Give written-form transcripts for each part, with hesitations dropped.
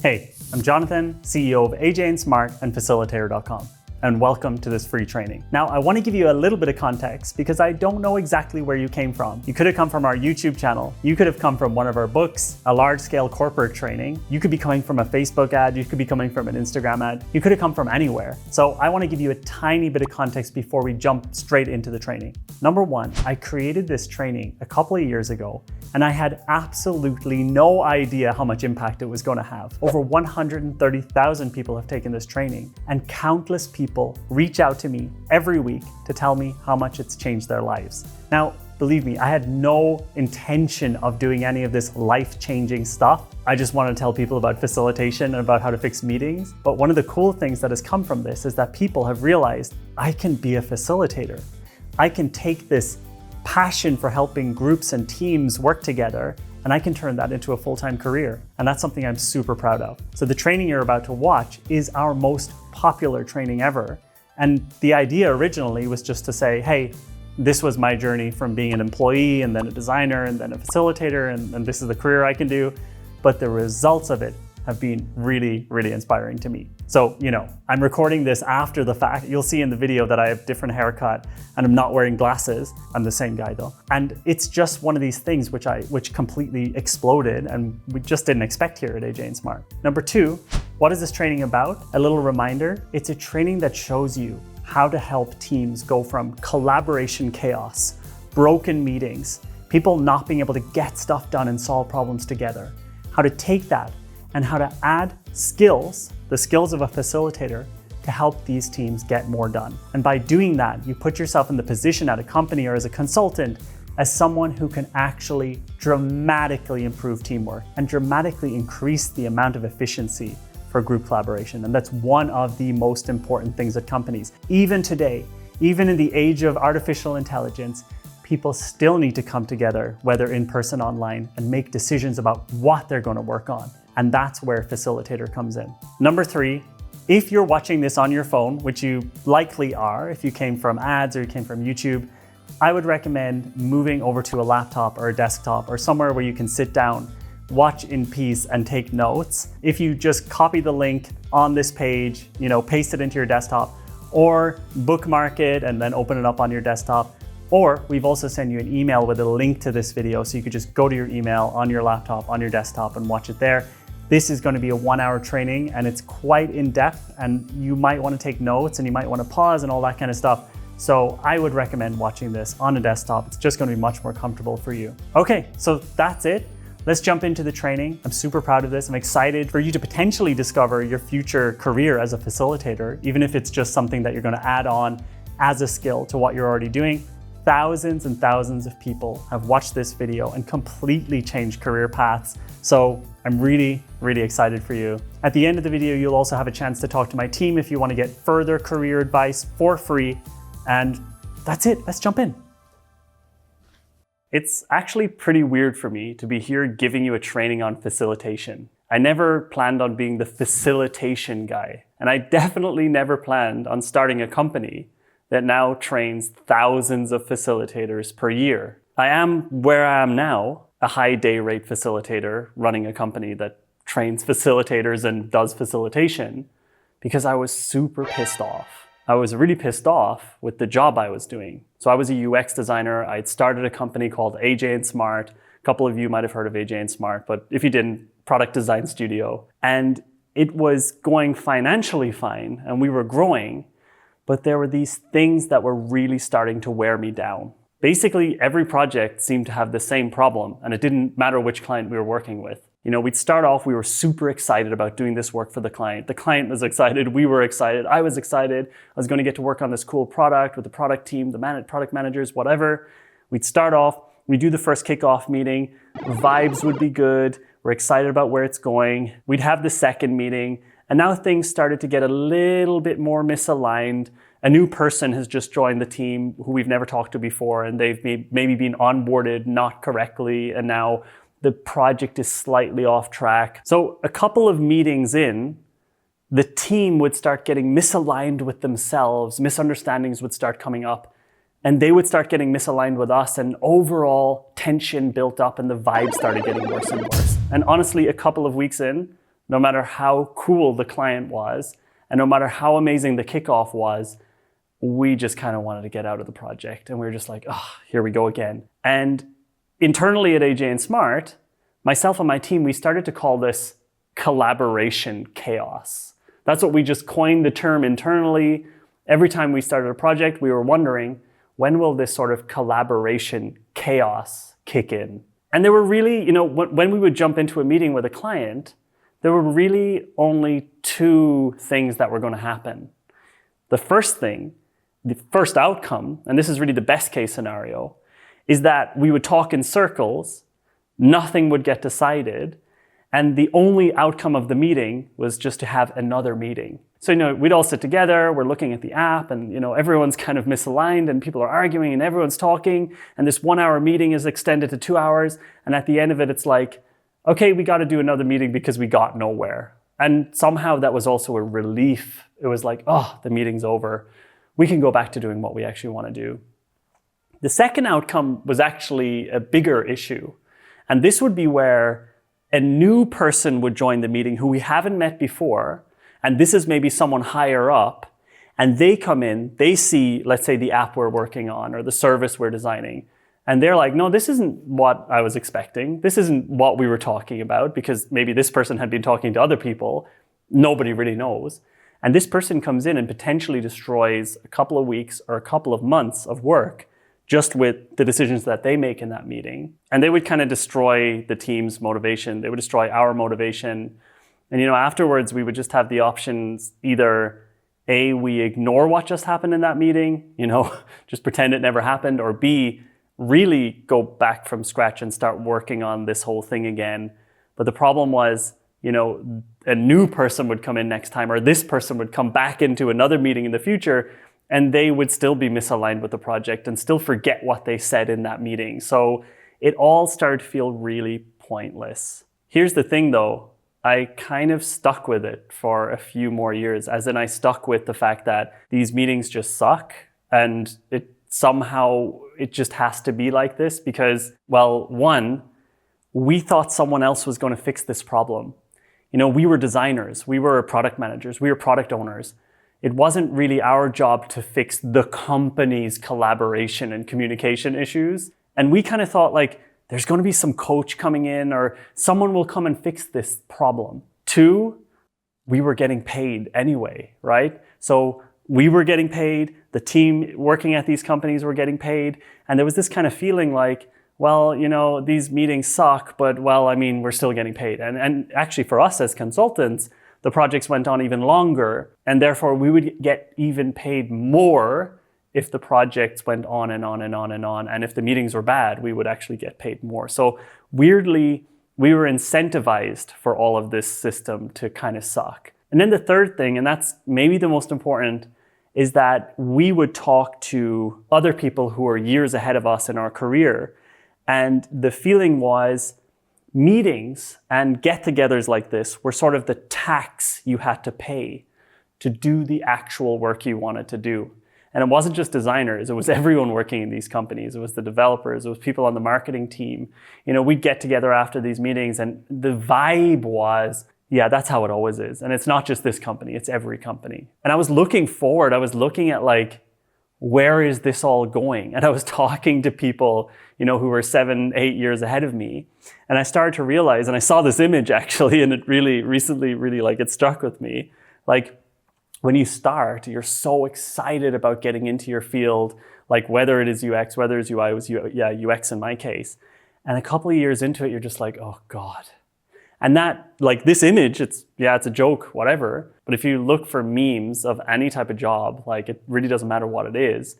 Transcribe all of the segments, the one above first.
Hey, I'm Jonathan, CEO of AJ&Smart and Facilitator.com, and welcome to this free training. Now, I want to give you a little bit of context because I don't know exactly where you came from. You could have come from our YouTube channel. You could have come from one of our books, a large-scale corporate training. You could be coming from a Facebook ad. You could be coming from an Instagram ad. You could have come from anywhere. So I want to give you a tiny bit of context before we jump straight into the training. Number one, I created this training a couple of years ago, and I had absolutely no idea how much impact it was going to have. Over 130,000 people have taken this training, and countless people reach out to me every week to tell me how much it's changed their lives. Now, believe me, I had no intention of doing any of this life-changing stuff. I just want to tell people about facilitation and about how to fix meetings. But one of the cool things that has come from this is that people have realized I can be a facilitator. I can take this passion for helping groups and teams work together, and I can turn that into a full-time career. And that's something I'm super proud of. So the training you're about to watch is our most popular training ever. And the idea originally was just to say, hey, this was my journey from being an employee and then a designer and then a facilitator, and this is the career I can do. But the results of it have been really, really inspiring to me. So, I'm recording this after the fact. You'll see in the video that I have different haircut and I'm not wearing glasses. I'm the same guy though. And it's just one of these things which completely exploded and we just didn't expect here at AJ&Smart. Number two, what is this training about? A little reminder, it's a training that shows you how to help teams go from collaboration chaos, broken meetings, people not being able to get stuff done and solve problems together, how to take that and how to add skills, the skills of a facilitator, to help these teams get more done. And by doing that, you put yourself in the position at a company or as a consultant as someone who can actually dramatically improve teamwork and dramatically increase the amount of efficiency for group collaboration. And that's one of the most important things at companies. Even today, even in the age of artificial intelligence, people still need to come together, whether in person or online, and make decisions about what they're going to work on. And that's where Facilitator comes in. Number three, if you're watching this on your phone, which you likely are, if you came from ads or you came from YouTube, I would recommend moving over to a laptop or a desktop or somewhere where you can sit down, watch in peace and take notes. If you just copy the link on this page, paste it into your desktop, or bookmark it and then open it up on your desktop. Or we've also sent you an email with a link to this video so you could just go to your email on your laptop, on your desktop and watch it there. This is going to be a 1-hour training and it's quite in-depth and you might want to take notes and you might want to pause and all that kind of stuff. So I would recommend watching this on a desktop. It's just going to be much more comfortable for you. Okay, so that's it. Let's jump into the training. I'm super proud of this. I'm excited for you to potentially discover your future career as a facilitator, even if it's just something that you're going to add on as a skill to what you're already doing. Thousands and thousands of people have watched this video and completely changed career paths. So I'm really, really excited for you. At the end of the video, you'll also have a chance to talk to my team if you want to get further career advice for free. And that's it. Let's jump in. It's actually pretty weird for me to be here giving you a training on facilitation. I never planned on being the facilitation guy. And I definitely never planned on starting a company that now trains thousands of facilitators per year. I am where I am now, a high day rate facilitator running a company that trains facilitators and does facilitation because I was super pissed off. I was really pissed off with the job I was doing. So I was a UX designer. I'd started a company called AJ&Smart. A couple of you might have heard of AJ&Smart, but if you didn't, product design studio. And it was going financially fine and we were growing. But there were these things that were really starting to wear me down. Basically, every project seemed to have the same problem, and it didn't matter which client we were working with. We'd start off, we were super excited about doing this work for the client. The client was excited, we were excited, I was excited. I was going to get to work on this cool product with the product team, the product managers, whatever. We'd start off, we'd do the first kickoff meeting, vibes would be good, we're excited about where it's going. We'd have the second meeting, and now things started to get a little bit more misaligned. A new person has just joined the team who we've never talked to before, and they've maybe been onboarded not correctly, and now the project is slightly off track. So a couple of meetings in, the team would start getting misaligned with themselves, misunderstandings would start coming up, and they would start getting misaligned with us, and overall tension built up and the vibe started getting worse and worse. And honestly, a couple of weeks in, no matter how cool the client was, and no matter how amazing the kickoff was, we just kind of wanted to get out of the project. And we were just like, oh, here we go again. And internally at AJ&Smart, myself and my team, we started to call this collaboration chaos. That's what we just coined the term internally. Every time we started a project, we were wondering, when will this sort of collaboration chaos kick in? And there were really, when we would jump into a meeting with a client, there were really only two things that were going to happen. The first thing, the first outcome, and this is really the best case scenario, is that we would talk in circles, nothing would get decided, and the only outcome of the meeting was just to have another meeting. So, we'd all sit together, we're looking at the app, and, everyone's kind of misaligned, and people are arguing, and everyone's talking, and this 1 hour meeting is extended to 2 hours, and at the end of it, it's like, okay, we got to do another meeting because we got nowhere. And somehow that was also a relief. It was like, oh, the meeting's over. We can go back to doing what we actually want to do. The second outcome was actually a bigger issue. And this would be where a new person would join the meeting who we haven't met before. And this is maybe someone higher up. And they come in, they see, let's say, the app we're working on or the service we're designing. And they're like, no, this isn't what I was expecting. This isn't what we were talking about, because maybe this person had been talking to other people. Nobody really knows. And this person comes in and potentially destroys a couple of weeks or a couple of months of work just with the decisions that they make in that meeting. And they would kind of destroy the team's motivation. They would destroy our motivation. And, afterwards, we would just have the options either A, we ignore what just happened in that meeting, just pretend it never happened, or B, really go back from scratch and start working on this whole thing again. But the problem was, a new person would come in next time, or this person would come back into another meeting in the future, and they would still be misaligned with the project and still forget what they said in that meeting. So it all started to feel really pointless. Here's the thing though, I kind of stuck with it for a few more years, as in I stuck with the fact that these meetings just suck, and somehow it just has to be like this because, well, one, we thought someone else was going to fix this problem. We were designers, we were product managers, we were product owners. It wasn't really our job to fix the company's collaboration and communication issues. And we kind of thought like, there's going to be some coach coming in or someone will come and fix this problem. Two, we were getting paid anyway, right? So we were getting paid, the team working at these companies were getting paid, and there was this kind of feeling like, well, these meetings suck, but we're still getting paid. And actually for us as consultants, the projects went on even longer, and therefore we would get even paid more if the projects went on and on and on and on. And if the meetings were bad, we would actually get paid more. So weirdly, we were incentivized for all of this system to kind of suck. And then the third thing, and that's maybe the most important, is that we would talk to other people who are years ahead of us in our career. And the feeling was meetings and get-togethers like this were sort of the tax you had to pay to do the actual work you wanted to do. And it wasn't just designers, it was everyone working in these companies. It was the developers, it was people on the marketing team. We'd get together after these meetings and the vibe was, yeah, that's how it always is. And it's not just this company, it's every company. And I was looking forward, I was looking at like, where is this all going? And I was talking to people, who were 7-8 years ahead of me. And I started to realize, and I saw this image actually, and it really recently, it struck with me. Like when you start, you're so excited about getting into your field, like whether it is UX, whether it's UI, it was UX in my case. And a couple of years into it, you're just like, oh God. And that, like this image, it's a joke, whatever. But if you look for memes of any type of job, like it really doesn't matter what it is,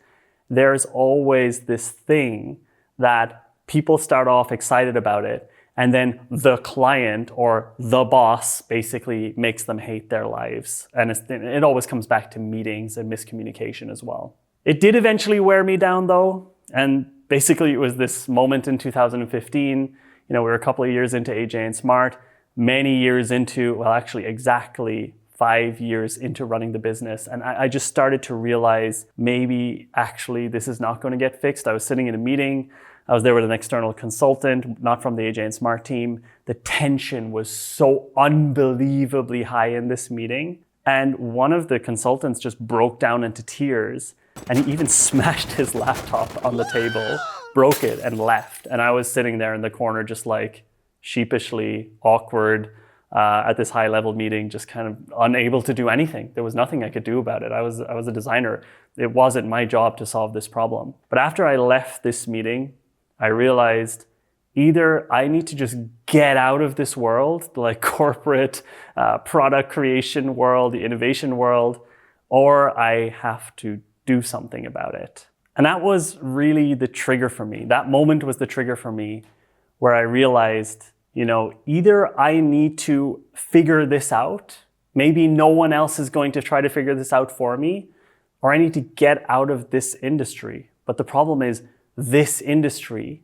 there's always this thing that people start off excited about it. And then the client or the boss basically makes them hate their lives. And it always comes back to meetings and miscommunication as well. It did eventually wear me down though. And basically it was this moment in 2015. We were a couple of years into AJ&Smart, many years into, exactly 5 years into running the business. And I just started to realize maybe actually this is not going to get fixed. I was sitting in a meeting I was there with an external consultant, not from the AJ&Smart team. The tension was so unbelievably high in this meeting. And one of the consultants just broke down into tears, and he even smashed his laptop on the table, broke it, and left. And I was sitting there in the corner just like sheepishly awkward at this high level meeting, just kind of unable to do anything. There was nothing I could do about it. I was a designer. It wasn't my job to solve this problem. But after I left this meeting, I realized either I need to just get out of this world, the like corporate product creation world, the innovation world, or I have to do something about it. And that was really the trigger for me. That moment was the trigger for me where I realized, either I need to figure this out, maybe no one else is going to try to figure this out for me, or I need to get out of this industry. But the problem is, this industry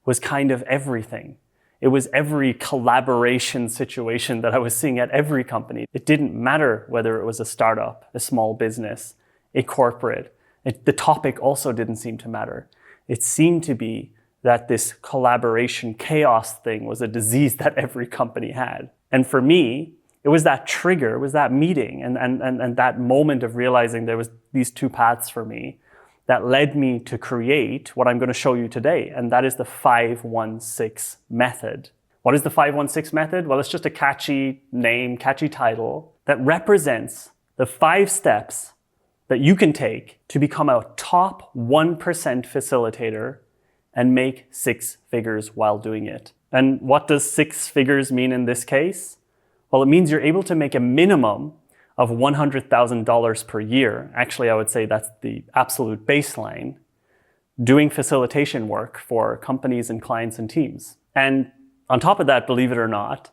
was kind of everything. It was every collaboration situation that I was seeing at every company. It didn't matter whether it was a startup, a small business, a corporate. The topic also didn't seem to matter. It seemed to be that this collaboration chaos thing was a disease that every company had. And for me, it was that trigger, it was that meeting and that moment of realizing there was these two paths for me that led me to create what I'm going to show you today, and that is the 5-1-6 method. What is the 5-1-6 method? Well, it's just a catchy name, catchy title that represents the 5 steps that you can take to become a top 1% facilitator and make 6 figures while doing it. And what does 6 figures mean in this case? Well, it means you're able to make a minimum of $100,000 per year. Actually, I would say that's the absolute baseline, doing facilitation work for companies and clients and teams. And on top of that, believe it or not,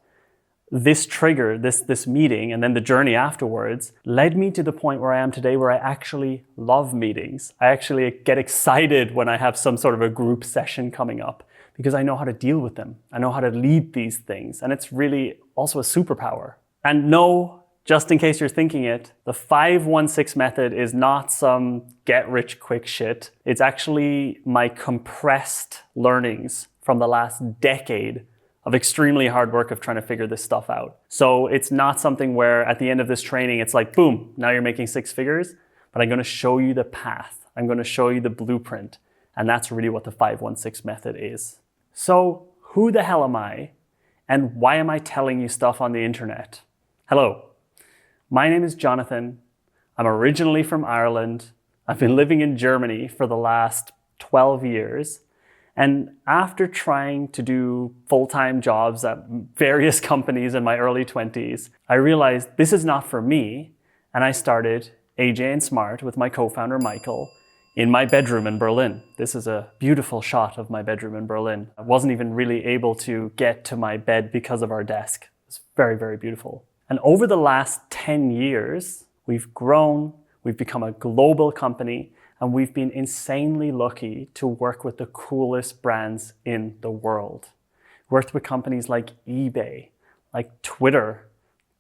this trigger, this meeting, and then the journey afterwards led me to the point where I am today, where I actually love meetings. I actually get excited when I have some sort of a group session coming up because I know how to deal with them. I know how to lead these things. And it's really also a superpower. And no, just in case you're thinking it, the 5-1-6 method is not some get-rich-quick shit. It's actually my compressed learnings from the last decade of extremely hard work of trying to figure this stuff out. So it's not something where at the end of this training, it's like, boom, now you're making 6 figures, but I'm going to show you the path. I'm going to show you the blueprint. And that's really what the 5-1-6 method is. So who the hell am I? And why am I telling you stuff on the internet? Hello. My name is Jonathan. I'm originally from Ireland. I've been living in Germany for the last 12 years. And after trying to do full-time jobs at various companies in my early 20s, I realized this is not for me. And I started AJ&Smart with my co-founder, Michael, in my bedroom in Berlin. This is a beautiful shot of my bedroom in Berlin. I wasn't even really able to get to my bed because of our desk. It's very, very beautiful. And over the last 10 years, we've grown, we've become a global company, and we've been insanely lucky to work with the coolest brands in the world. Worked with companies like eBay, like Twitter,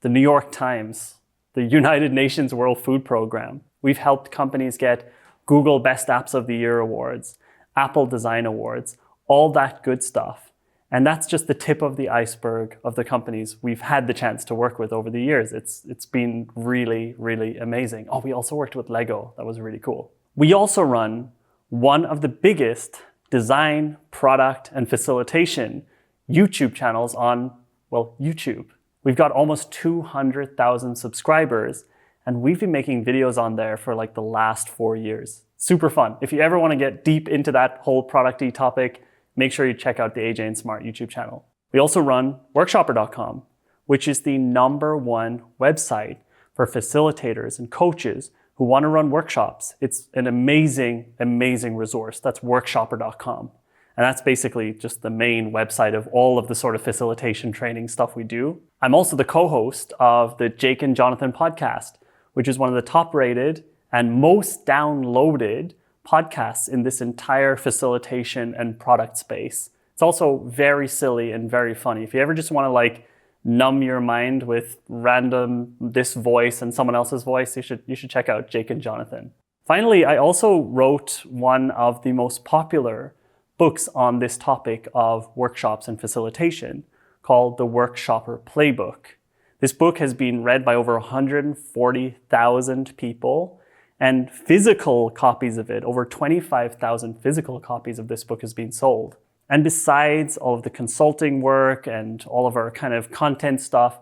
the New York Times, the United Nations World Food Program. We've helped companies get Google Best Apps of the Year awards, Apple Design Awards, all that good stuff. And that's just the tip of the iceberg of the companies we've had the chance to work with over the years. It's been really, really amazing. Oh, we also worked with Lego. That was really cool. We also run one of the biggest design, product, and facilitation YouTube channels on, well, YouTube. We've got almost 200,000 subscribers, and we've been making videos on there for like the last 4 years. Super fun. If you ever want to get deep into that whole product-y topic, make sure you check out the AJ&Smart YouTube channel. We also run workshopper.com, which is the #1 website for facilitators and coaches who want to run workshops. It's an amazing, amazing resource. That's workshopper.com. And that's basically just the main website of all of the sort of facilitation training stuff we do. I'm also the co-host of the Jake and Jonathan podcast, which is one of the top rated and most downloaded podcasts in this entire facilitation and product space. It's also very silly and very funny. If you ever just want to like numb your mind with random this voice and someone else's voice, you should check out Jake and Jonathan. Finally, I also wrote one of the most popular books on this topic of workshops and facilitation called The Workshopper Playbook. This book has been read by over 140,000 people, and physical copies of it, over 25,000 physical copies of this book has been sold. And besides all of the consulting work and all of our kind of content stuff,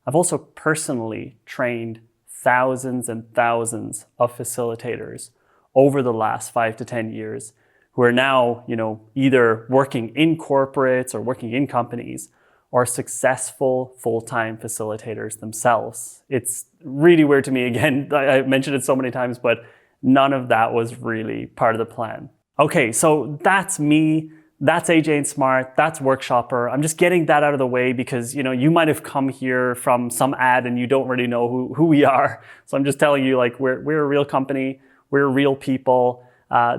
I've also personally trained thousands and thousands of facilitators over the last 5 to 10 years who are now, either working in corporates or working in companies or successful full-time facilitators themselves. It's really weird to me. Again, I mentioned it so many times, but none of that was really part of the plan. Okay, so that's me. That's AJ&Smart. That's Workshopper. I'm just getting that out of the way because, you might have come here from some ad and you don't really know who we are. So I'm just telling you, like, we're a real company. We're real people.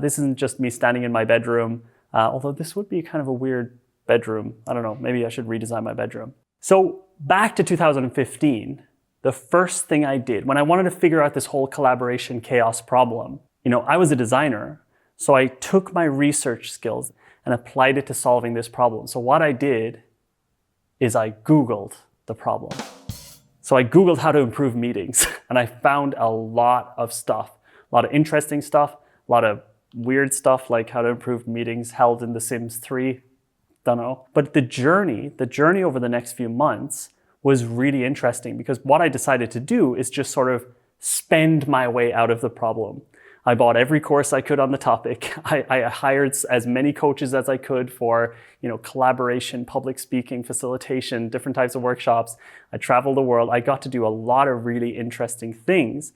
This isn't just me standing in my bedroom, although this would be kind of a weird bedroom. I don't know, maybe I should redesign my bedroom. So back to 2015, the first thing I did when I wanted to figure out this whole collaboration chaos problem, I was a designer, so I took my research skills and applied it to solving this problem. So what I did is I Googled the problem. So I Googled how to improve meetings and I found a lot of stuff, a lot of interesting stuff, a lot of weird stuff like how to improve meetings held in The Sims 3. Don't know. But the journey over the next few months was really interesting because what I decided to do is just sort of spend my way out of the problem. I bought every course I could on the topic. I hired as many coaches as I could for, collaboration, public speaking, facilitation, different types of workshops. I traveled the world. I got to do a lot of really interesting things.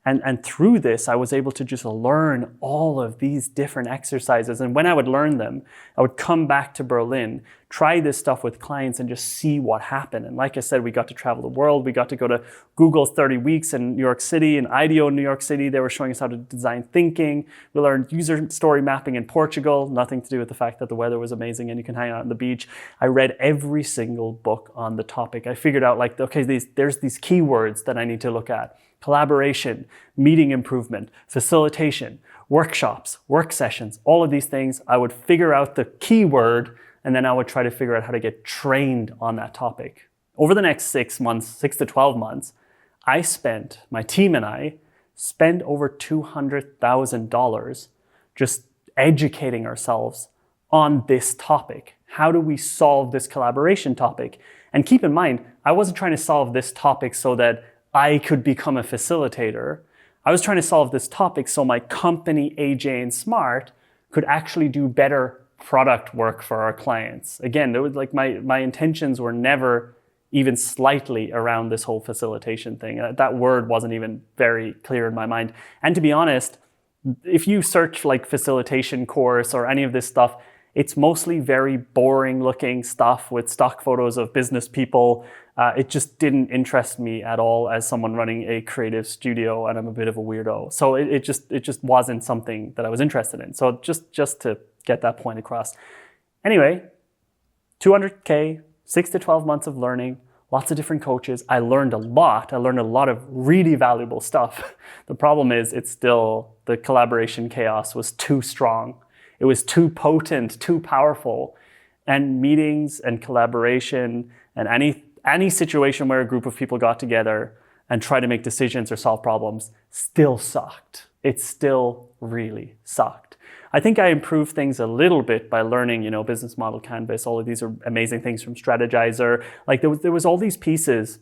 And through this, I was able to just learn all of these different exercises. And when I would learn them, I would come back to Berlin, try this stuff with clients and just see what happened. And like I said, we got to travel the world. We got to go to Google's 30 Weeks in New York City and IDEO in New York City. They were showing us how to design thinking. We learned user story mapping in Portugal, nothing to do with the fact that the weather was amazing and you can hang out on the beach. I read every single book on the topic. I figured out there's these keywords that I need to look at. Collaboration, meeting improvement, facilitation, workshops, work sessions, all of these things. I would figure out the keyword and then I would try to figure out how to get trained on that topic. Over the next 6 to 12 months, my team and I spent over $200,000 just educating ourselves on this topic. How do we solve this collaboration topic? And keep in mind, I wasn't trying to solve this topic so that I could become a facilitator. I was trying to solve this topic so my company, AJ&Smart, could actually do better product work for our clients. Again, there was my intentions were never even slightly around this whole facilitation thing. That word wasn't even very clear in my mind. And to be honest, if you search facilitation course or any of this stuff, it's mostly very boring looking stuff with stock photos of business people. It just didn't interest me at all as someone running a creative studio, and I'm a bit of a weirdo. So it just wasn't something that I was interested in. So just to get that point across. Anyway, $200K, 6 to 12 months of learning, lots of different coaches. I learned a lot. I learned a lot of really valuable stuff. The problem is the collaboration chaos was too strong. It was too potent, too powerful. And meetings and collaboration and any situation where a group of people got together and tried to make decisions or solve problems still sucked. It still really sucked. I think I improved things a little bit by learning, business model canvas. All of these are amazing things from Strategizer. There was all these pieces,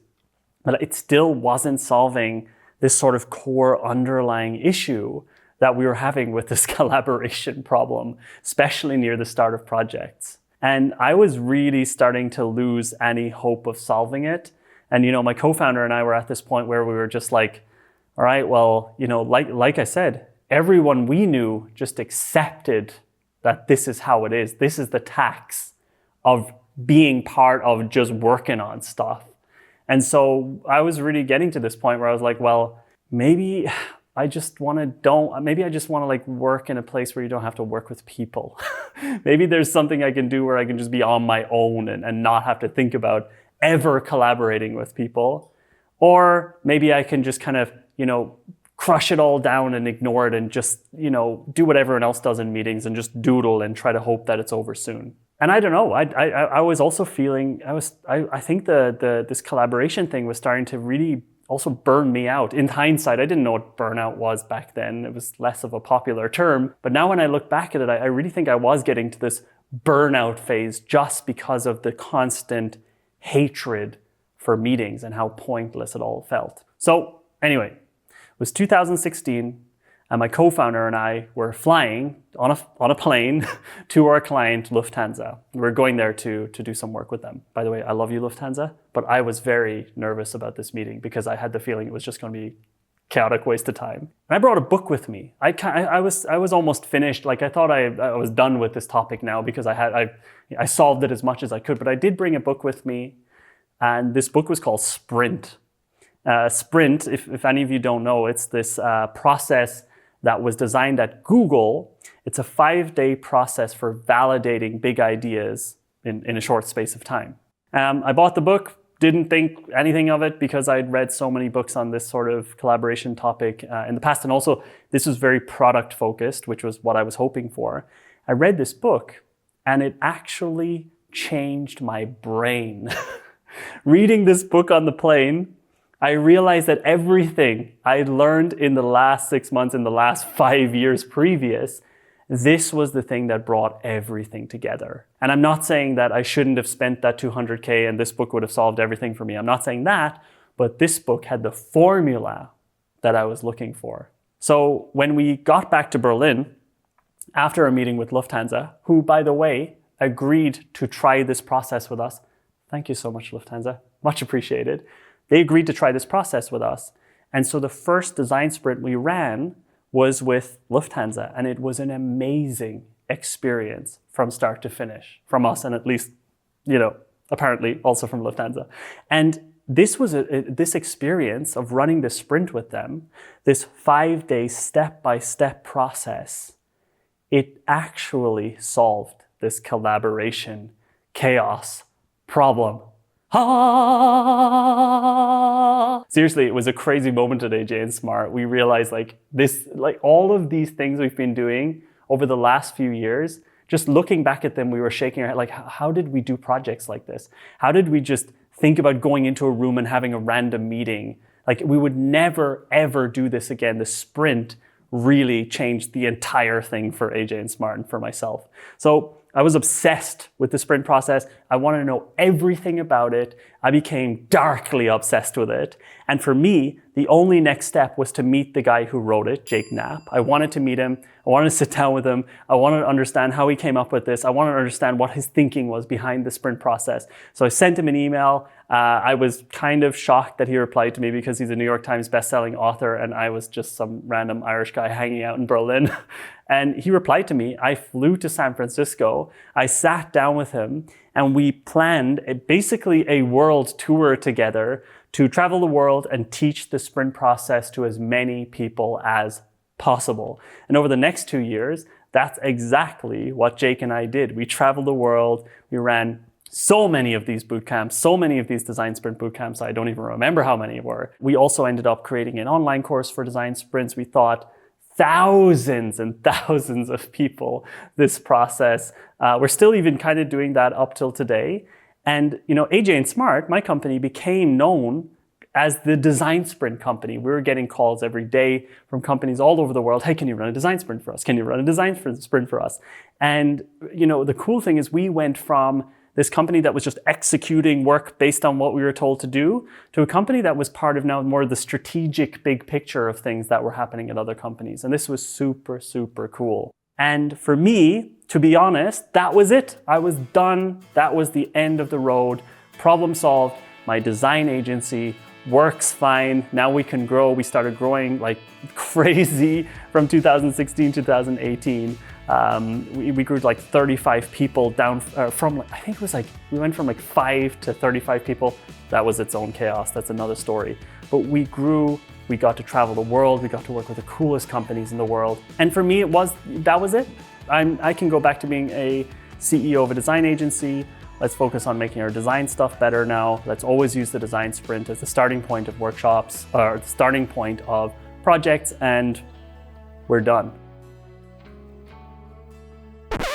but it still wasn't solving this sort of core underlying issue that we were having with this collaboration problem, especially near the start of projects. And I was really starting to lose any hope of solving it. And, my co-founder and I were at this point where we were just like, all right, well, like I said, everyone we knew just accepted that this is how it is. This is the tax of being part of just working on stuff. And so I was really getting to this point where I was like, well, maybe I just want to work in a place where you don't have to work with people. Maybe there's something I can do where I can just be on my own and not have to think about ever collaborating with people. Or maybe I can just kind of, crush it all down and ignore it and just, do what everyone else does in meetings and just doodle and try to hope that it's over soon. And I don't know, I was also feeling, I think this collaboration thing was starting to really also burn me out. In hindsight, I didn't know what burnout was back then. It was less of a popular term. But now when I look back at it, I really think I was getting to this burnout phase just because of the constant hatred for meetings and how pointless it all felt. So anyway, it was 2016. And my co-founder and I were flying on a plane to our client, Lufthansa. We were going there to do some work with them. By the way, I love you, Lufthansa, but I was very nervous about this meeting because I had the feeling it was just going to be a chaotic waste of time. And I brought a book with me. I was almost finished. Like I thought I was done with this topic now because I solved it as much as I could. But I did bring a book with me, and this book was called Sprint. Sprint, if any of you don't know, it's this process that was designed at Google. It's a 5-day process for validating big ideas in a short space of time. I bought the book, didn't think anything of it because I'd read so many books on this sort of collaboration topic in the past. And also, this was very product focused, which was what I was hoping for. I read this book and it actually changed my brain. Reading this book on the plane, I realized that everything I learned in the last 6 months, in the last 5 years previous, this was the thing that brought everything together. And I'm not saying that I shouldn't have spent that $200K and this book would have solved everything for me. I'm not saying that, but this book had the formula that I was looking for. So when we got back to Berlin, after a meeting with Lufthansa, who, by the way, agreed to try this process with us. Thank you so much, Lufthansa. Much appreciated. They agreed to try this process with us. And so the first design sprint we ran was with Lufthansa. And it was an amazing experience from start to finish, from us and at least, apparently also from Lufthansa. And this was this experience of running the sprint with them, this 5-day step-by-step process, it actually solved this collaboration, chaos, problem. Seriously, it was a crazy moment at AJ&Smart. We realized all of these things we've been doing over the last few years, just looking back at them, we were shaking our head, how did we do projects like this? How did we just think about going into a room and having a random meeting? We would never, ever do this again. The sprint really changed the entire thing for AJ&Smart and for myself. So I was obsessed with the sprint process. I wanted to know everything about it. I became darkly obsessed with it. And for me, the only next step was to meet the guy who wrote it, Jake Knapp. I wanted to meet him. I wanted to sit down with him. I wanted to understand how he came up with this. I wanted to understand what his thinking was behind the sprint process. So I sent him an email. I was kind of shocked that he replied to me because he's a New York Times bestselling author and I was just some random Irish guy hanging out in Berlin. And he replied to me. I flew to San Francisco. I sat down with him and we planned basically a world tour together to travel the world and teach the sprint process to as many people as possible. And over the next 2 years, that's exactly what Jake and I did. We traveled the world. We ran so many of these boot camps, so many of these design sprint boot camps. I don't even remember how many were. We also ended up creating an online course for design sprints. We taught thousands and thousands of people this process. We're still even kind of doing that up till today. And AJ&Smart, my company, became known as the design sprint company. We were getting calls every day from companies all over the world. Hey, can you run a design sprint for us? Can you run a design sprint for us? And the cool thing is we went from this company that was just executing work based on what we were told to do to a company that was part of now more the strategic big picture of things that were happening at other companies. And this was super, super cool. And for me, to be honest, that was it. I was done. That was the end of the road. Problem solved. My design agency works fine. Now we can grow. We started growing like crazy from 2016 to 2018. We grew to like 35 people down from, I think it was we went from 5 to 35 people. That was its own chaos. That's another story. But we grew, we got to travel the world. We got to work with the coolest companies in the world. And for me, that was it. I can go back to being a CEO of a design agency. Let's focus on making our design stuff better now. Let's always use the design sprint as the starting point of workshops, or the starting point of projects and we're done.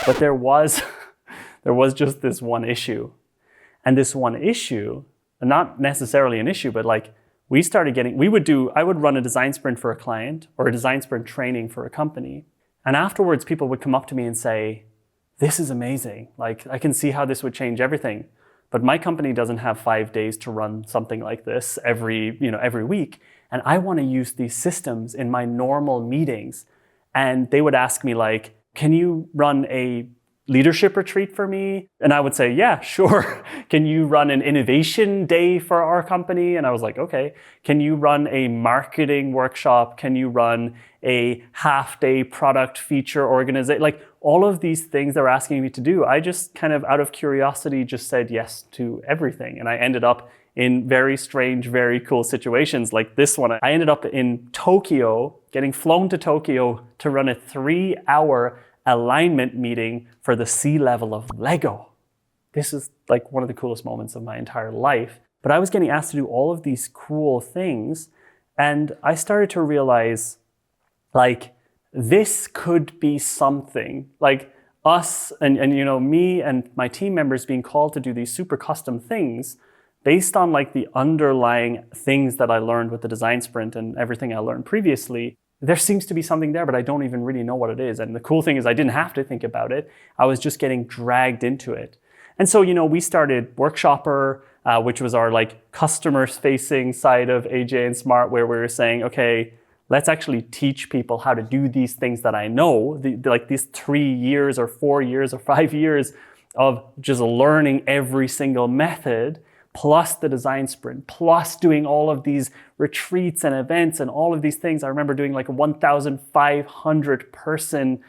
But there was just this one issue. And this one issue, not necessarily an issue, but like I would run a design sprint for a client or a design sprint training for a company. And afterwards, people would come up to me and say, this is amazing. Like, I can see how this would change everything. But my company doesn't have 5 days to run something like this every week. And I want to use these systems in my normal meetings. And they would ask me like, can you run a leadership retreat for me? And I would say, yeah, sure. Can you run an innovation day for our company? And I was like, okay. Can you run a marketing workshop? Can you run a half-day product feature organization? Like all of these things they're asking me to do, I just kind of out of curiosity just said yes to everything. And I ended up in very strange, very cool situations like this one. I ended up in Tokyo, getting flown to Tokyo to run a 3-hour alignment meeting for the C-level of Lego. This is like one of the coolest moments of my entire life. But I was getting asked to do all of these cool things, and I started to realize like this could be something. Like us and me and my team members being called to do these super custom things based on like the underlying things that I learned with the design sprint and everything I learned previously. There seems to be something there, but I don't even really know what it is. And the cool thing is I didn't have to think about it. I was just getting dragged into it. And so, we started Workshopper, which was our like customer-facing side of AJ&Smart, where we were saying, okay, let's actually teach people how to do these things that I know, like these 3 years or 4 years or 5 years of just learning every single method, plus the design sprint, plus doing all of these retreats and events and all of these things. I remember doing like a 1,500 person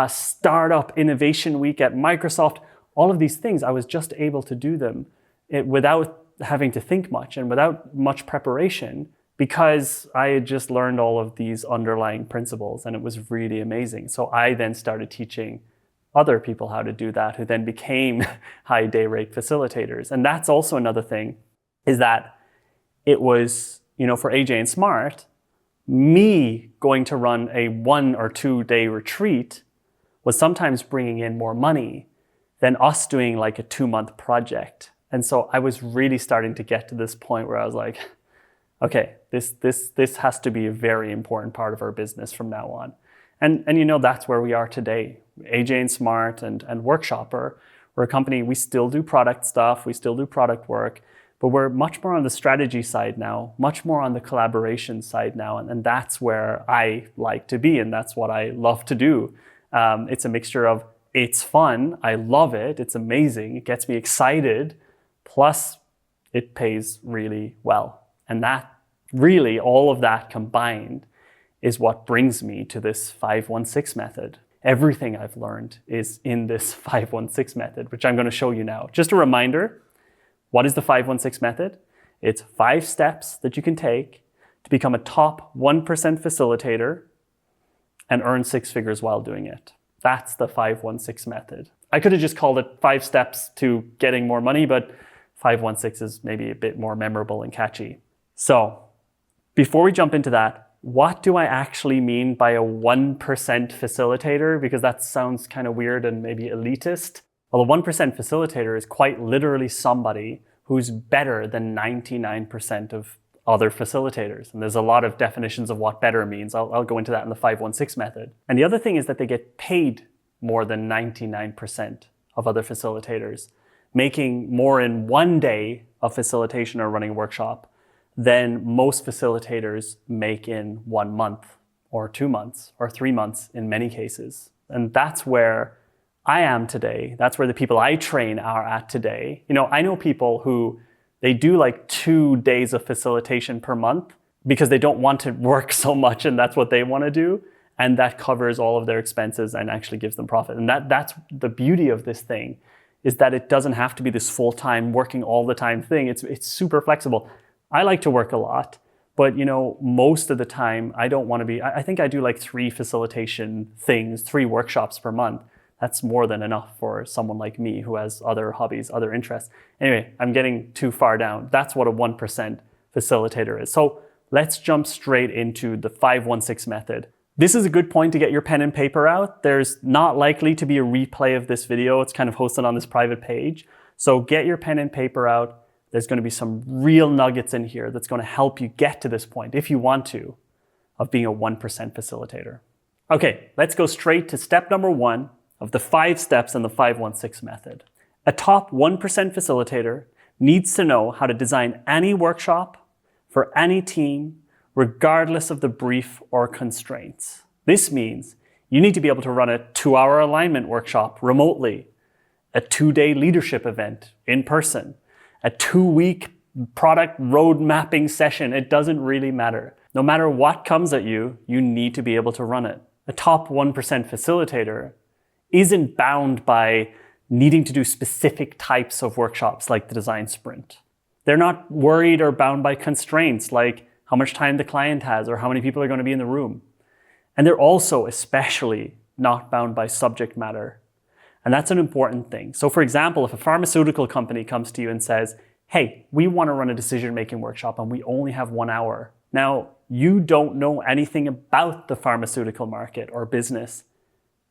startup innovation week at Microsoft. All of these things, I was just able to do them without having to think much and without much preparation because I had just learned all of these underlying principles and it was really amazing. So I then started teaching other people how to do that, who then became high day rate facilitators. And that's also another thing, is that it was, for AJ&Smart, me going to run a 1 or 2 day retreat was sometimes bringing in more money than us doing like a 2-month project. And so I was really starting to get to this point where I was like, okay, this has to be a very important part of our business from now on. And that's where we are today. AJ&Smart and Workshopper, we're a company, we still do product stuff, we still do product work, but we're much more on the strategy side now, much more on the collaboration side now, and that's where I like to be, and that's what I love to do. It's a mixture of, it's fun, I love it, it's amazing, it gets me excited, plus it pays really well. And that really, all of that combined is what brings me to this 516 method. Everything I've learned is in this 516 method, which I'm going to show you now. Just a reminder, what is the 516 method? It's 5 steps that you can take to become a top 1% facilitator and earn 6 figures while doing it. That's the 516 method. I could have just called it 5 steps to getting more money, but 516 is maybe a bit more memorable and catchy. So before we jump into that, what do I actually mean by a 1% facilitator? Because that sounds kind of weird and maybe elitist. Well, a 1% facilitator is quite literally somebody who's better than 99% of other facilitators. And there's a lot of definitions of what better means. I'll go into that in the 516 method. And the other thing is that they get paid more than 99% of other facilitators, making more in 1 day of facilitation or running a workshop than most facilitators make in 1 month or 2 months or 3 months in many cases. And that's where I am today. That's where the people I train are at today. I know people who they do like 2 days of facilitation per month because they don't want to work so much and that's what they want to do. And that covers all of their expenses and actually gives them profit. And that's the beauty of this thing, is that it doesn't have to be this full-time working all the time thing. It's super flexible. I like to work a lot, but most of the time I don't want to be, I think I do like 3 facilitation things, 3 workshops per month. That's more than enough for someone like me who has other hobbies, other interests. Anyway, I'm getting too far down. That's what a 1% facilitator is. So let's jump straight into the 5-1-6 method. This is a good point to get your pen and paper out. There's not likely to be a replay of this video. It's kind of hosted on this private page. So get your pen and paper out. There's going to be some real nuggets in here that's going to help you get to this point, if you want to, of being a 1% facilitator. Okay, let's go straight to step number 1 of the 5 steps in the 5-1-6 method. A top 1% facilitator needs to know how to design any workshop for any team, regardless of the brief or constraints. This means you need to be able to run a 2-hour alignment workshop remotely, a 2-day leadership event in person, a 2-week product road mapping session. It doesn't really matter. No matter what comes at you, you need to be able to run it. A top 1% facilitator isn't bound by needing to do specific types of workshops like the design sprint. They're not worried or bound by constraints like how much time the client has or how many people are going to be in the room. And they're also especially not bound by subject matter. And that's an important thing. So for example, if a pharmaceutical company comes to you and says, hey, we want to run a decision-making workshop and we only have 1 hour. Now, you don't know anything about the pharmaceutical market or business.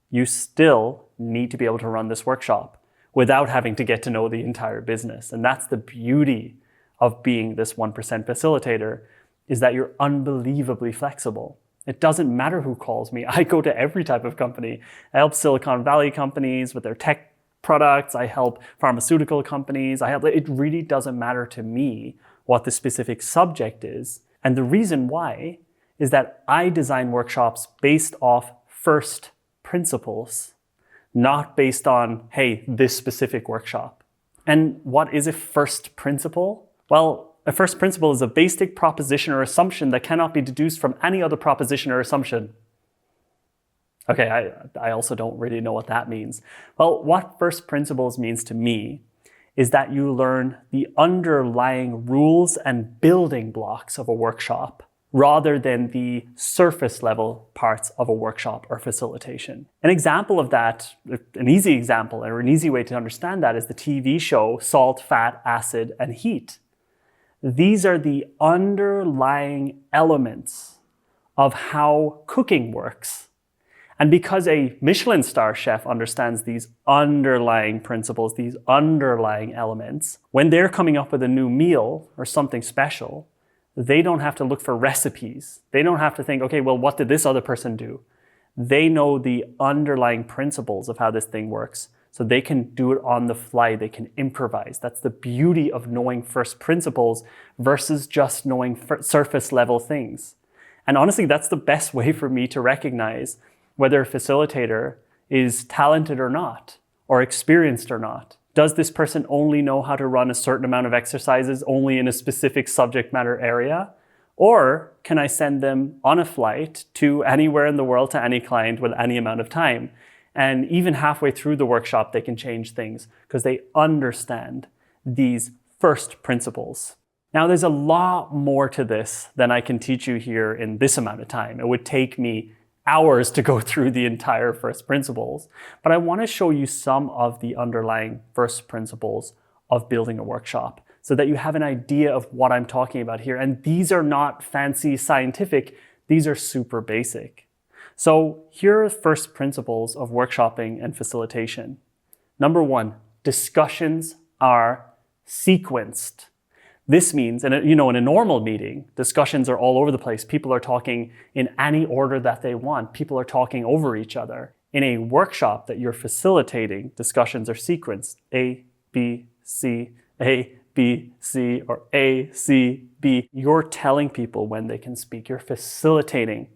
You still need to be able to run this workshop without having to get to know the entire business. And that's the beauty of being this 1% facilitator, is that you're unbelievably flexible. It doesn't matter who calls me. I go to every type of company. I help Silicon Valley companies with their tech products. I help pharmaceutical companies. It really doesn't matter to me what the specific subject is. And the reason why is that I design workshops based off first principles, not based on, hey, this specific workshop. And what is a first principle? Well, a first principle is a basic proposition or assumption that cannot be deduced from any other proposition or assumption. Okay, I also don't really know what that means. Well, what first principles means to me is that you learn the underlying rules and building blocks of a workshop rather than the surface level parts of a workshop or facilitation. An example of that, an easy example or an easy way to understand that is the TV show Salt, Fat, Acid, and Heat. These are the underlying elements of how cooking works. And because a Michelin star chef understands these underlying principles, these underlying elements, when they're coming up with a new meal or something special, they don't have to look for recipes. They don't have to think, okay, well, what did this other person do? They know the underlying principles of how this thing works. So they can do it on the fly, they can improvise. That's the beauty of knowing first principles versus just knowing surface level things. And honestly, that's the best way for me to recognize whether a facilitator is talented or not, or experienced or not. Does this person only know how to run a certain amount of exercises only in a specific subject matter area? Or can I send them on a flight to anywhere in the world to any client with any amount of time? And even halfway through the workshop, they can change things because they understand these first principles. Now, there's a lot more to this than I can teach you here in this amount of time. It would take me hours to go through the entire first principles, but I want to show you some of the underlying first principles of building a workshop so that you have an idea of what I'm talking about here. And these are not fancy scientific, these are super basic. So here are first principles of workshopping and facilitation. Number 1, discussions are sequenced. This means, in a normal meeting, discussions are all over the place. People are talking in any order that they want. People are talking over each other. In a workshop that you're facilitating, discussions are sequenced. A, B, C, A, B, C, or A, C, B. You're telling people when they can speak. You're facilitating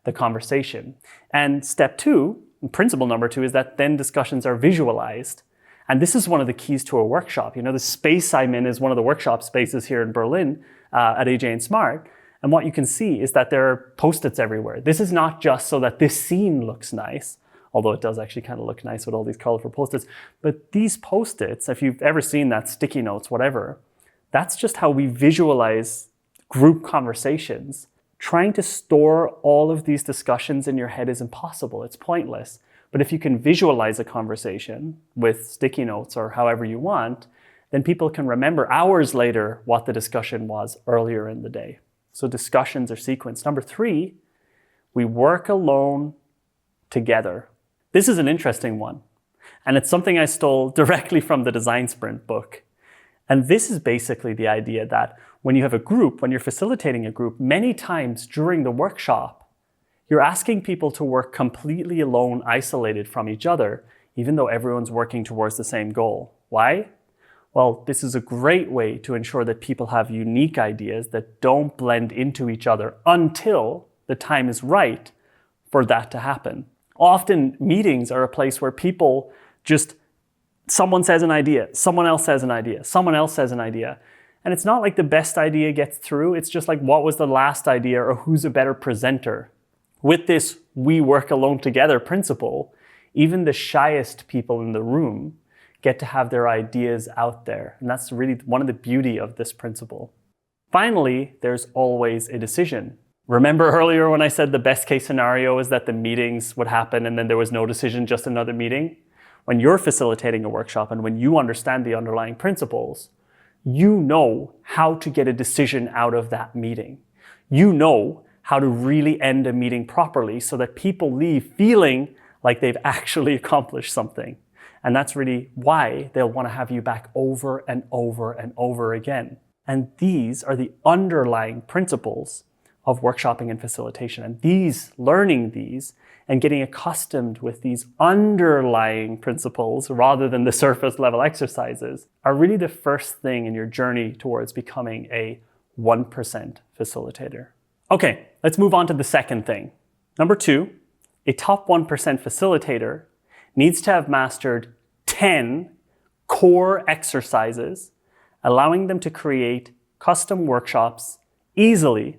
the conversation. And step 2, principle number 2, is that then discussions are visualized. And this is one of the keys to a workshop. The space I'm in is one of the workshop spaces here in Berlin at AJ&Smart. And what you can see is that there are Post-its everywhere. This is not just so that this scene looks nice, although it does actually kind of look nice with all these colorful Post-its. But these Post-its, if you've ever seen that, sticky notes, whatever, that's just how we visualize group conversations. Trying to store all of these discussions in your head is impossible. It's pointless. But if you can visualize a conversation with sticky notes or however you want, then people can remember hours later what the discussion was earlier in the day. So discussions are sequenced. Number 3, we work alone together. This is an interesting one. And it's something I stole directly from the Design Sprint book. And this is basically the idea that when you have a group, when you're facilitating a group, many times during the workshop, you're asking people to work completely alone, isolated from each other, even though everyone's working towards the same goal. Why? Well, this is a great way to ensure that people have unique ideas that don't blend into each other until the time is right for that to happen. Often meetings are a place where people someone says an idea, someone else says an idea, someone else says an idea. And it's not like the best idea gets through. It's just like, what was the last idea, or who's a better presenter? With this we work alone together principle, even the shyest people in the room get to have their ideas out there. And that's really one of the beauty of this principle. Finally, there's always a decision. Remember earlier when I said the best case scenario is that the meetings would happen and then there was no decision, just another meeting? When you're facilitating a workshop and when you understand the underlying principles, you know how to get a decision out of that meeting. You know how to really end a meeting properly so that people leave feeling like they've actually accomplished something. And that's really why they'll want to have you back over and over and over again. And these are the underlying principles of workshopping and facilitation. And learning these and getting accustomed with these underlying principles rather than the surface level exercises are really the first thing in your journey towards becoming a 1% facilitator. Okay, let's move on to the second thing. Number 2, a top 1% facilitator needs to have mastered 10 core exercises, allowing them to create custom workshops easily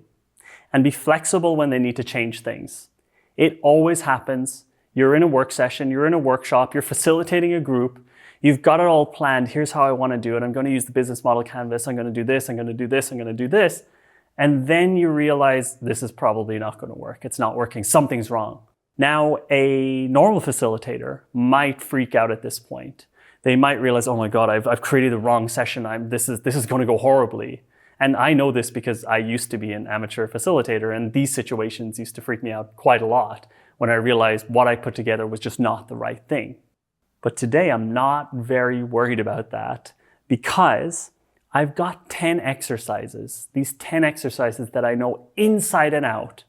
and be flexible when they need to change things. It always happens. You're in a work session, you're in a workshop, you're facilitating a group, you've got it all planned. Here's how I want to do it. I'm going to use the business model canvas. I'm going to do this, I'm going to do this, I'm going to do this. And then you realize this is probably not going to work. It's not working. Something's wrong. Now, a normal facilitator might freak out at this point. They might realize, oh my God, I've created the wrong session. This is going to go horribly. And I know this because I used to be an amateur facilitator, and these situations used to freak me out quite a lot when I realized what I put together was just not the right thing. But today I'm not very worried about that because I've got 10 exercises, these 10 exercises that I know inside and out,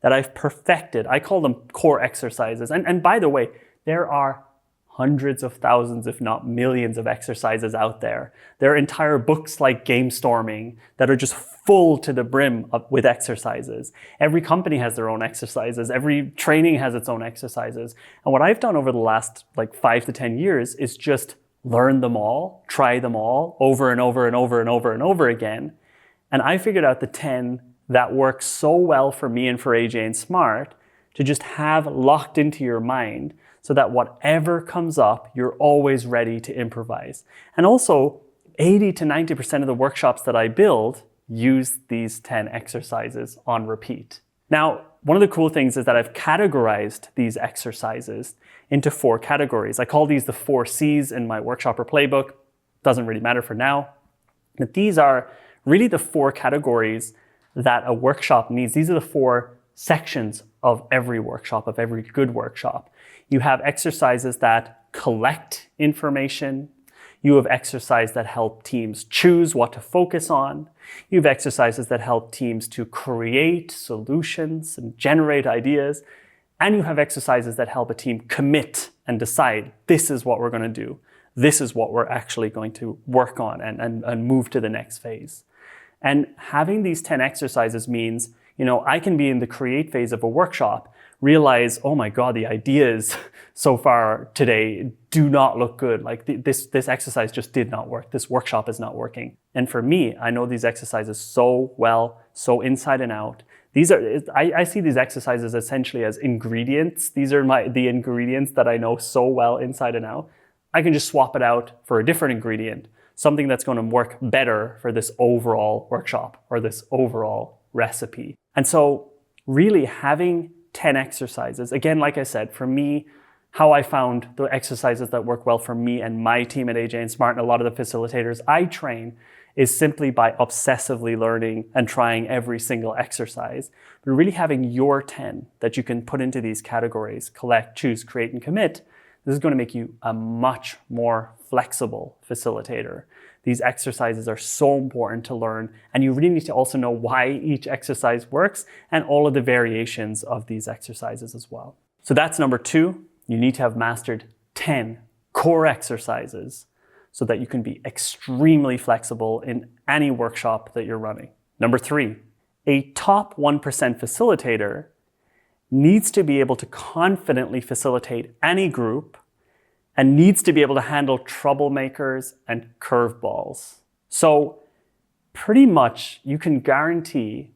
that I've perfected. I call them core exercises. And by the way, there are hundreds of thousands, if not millions of exercises out there. There are entire books like Game Storming that are just full to the brim with exercises. Every company has their own exercises. Every training has its own exercises. And what I've done over the last 5 to 10 years is just learn them all, try them all over and over and over and over and over again. And I figured out the 10 that work so well for me and for AJ&Smart to just have locked into your mind so that whatever comes up, you're always ready to improvise. And also, 80 to 90% of the workshops that I build use these 10 exercises on repeat. Now, one of the cool things is that I've categorized these exercises into 4 categories. I call these the 4 C's in my workshopper playbook. Doesn't really matter for now. But these are really the 4 categories that a workshop needs. These are the 4 sections of every workshop, of every good workshop. You have exercises that collect information. You have exercises that help teams choose what to focus on. You have exercises that help teams to create solutions and generate ideas. And you have exercises that help a team commit and decide, this is what we're going to do. This is what we're actually going to work on and move to the next phase. And having these 10 exercises means, I can be in the create phase of a workshop, realize, oh my God, the ideas so far today do not look good. This exercise just did not work. This workshop is not working. And for me, I know these exercises so well, so inside and out. I see these exercises essentially as ingredients. These are the ingredients that I know so well inside and out. I can just swap it out for a different ingredient, something that's going to work better for this overall workshop or this overall recipe. And so really having 10 exercises, again, like I said, for me, how I found the exercises that work well for me and my team at AJ&Smart and a lot of the facilitators I train is simply by obsessively learning and trying every single exercise, but really having your 10 that you can put into these categories: collect, choose, create, and commit. This is going to make you a much more flexible facilitator. These exercises are so important to learn, and you really need to also know why each exercise works and all of the variations of these exercises as well. So that's number 2. You need to have mastered 10 core exercises so that you can be extremely flexible in any workshop that you're running. Number 3, a top 1% facilitator needs to be able to confidently facilitate any group and needs to be able to handle troublemakers and curveballs. So pretty much you can guarantee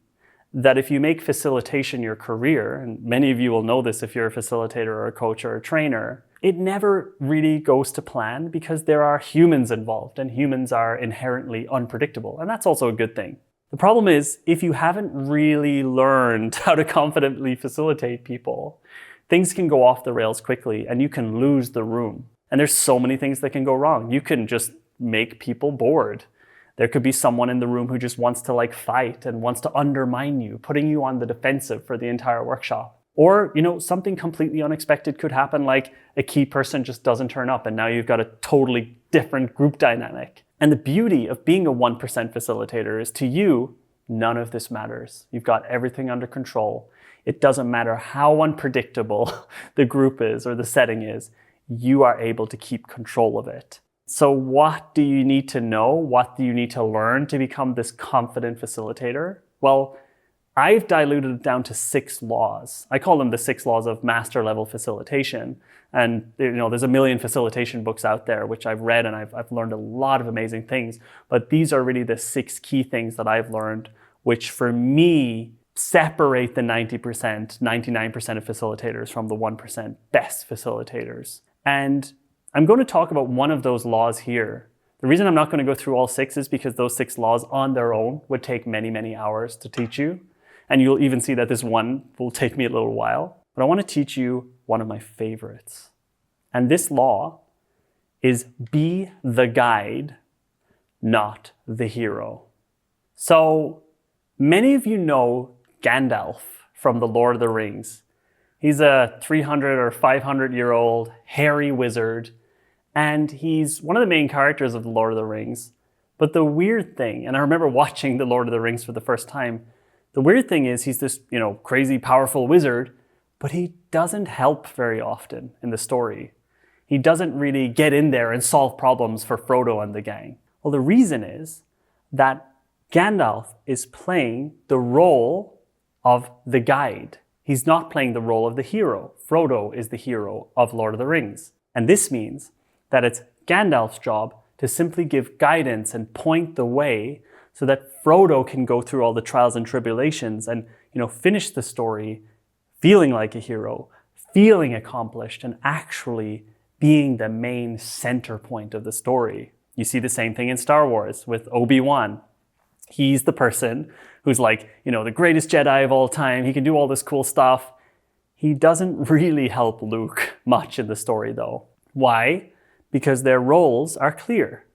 that if you make facilitation your career, and many of you will know this if you're a facilitator or a coach or a trainer, it never really goes to plan because there are humans involved, and humans are inherently unpredictable, and that's also a good thing. The problem is, if you haven't really learned how to confidently facilitate people, things can go off the rails quickly and you can lose the room. And there's so many things that can go wrong. You can just make people bored. There could be someone in the room who just wants to fight and wants to undermine you, putting you on the defensive for the entire workshop. Or, something completely unexpected could happen, like a key person just doesn't turn up and now you've got a totally different group dynamic. And the beauty of being a 1% facilitator is, to you, none of this matters. You've got everything under control. It doesn't matter how unpredictable the group is or the setting is. You are able to keep control of it. So what do you need to know? What do you need to learn to become this confident facilitator? Well, I've diluted it down to 6 laws. I call them the 6 laws of master level facilitation. And there's a million facilitation books out there, which I've read, and I've learned a lot of amazing things. But these are really the 6 key things that I've learned, which for me separate the 90%, 99% of facilitators from the 1% best facilitators. And I'm going to talk about one of those laws here. The reason I'm not going to go through all 6 is because those 6 laws on their own would take many, many hours to teach you. And you'll even see that this one will take me a little while. But I want to teach you one of my favorites. And this law is: be the guide, not the hero. So many of you know Gandalf from The Lord of the Rings. He's a 300 or 500-year-old hairy wizard, and he's one of the main characters of The Lord of the Rings. But the weird thing, and I remember watching The Lord of the Rings for the first time, the weird thing is he's this, crazy, powerful wizard, but he doesn't help very often in the story. He doesn't really get in there and solve problems for Frodo and the gang. Well, the reason is that Gandalf is playing the role of the guide. He's not playing the role of the hero. Frodo is the hero of Lord of the Rings. And this means that it's Gandalf's job to simply give guidance and point the way so that Frodo can go through all the trials and tribulations and, finish the story feeling like a hero, feeling accomplished, and actually being the main center point of the story. You see the same thing in Star Wars with Obi-Wan. He's the person who's the greatest Jedi of all time. He can do all this cool stuff. He doesn't really help Luke much in the story, though. Why? Because their roles are clear.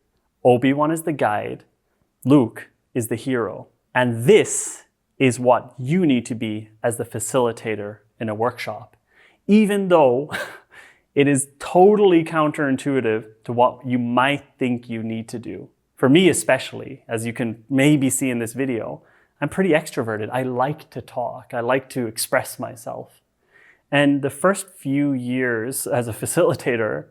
Obi-Wan is the guide. Luke is the hero. And this is what you need to be as the facilitator in a workshop, even though it is totally counterintuitive to what you might think you need to do. For me especially, as you can maybe see in this video, I'm pretty extroverted. I like to talk. I like to express myself. And the first few years as a facilitator,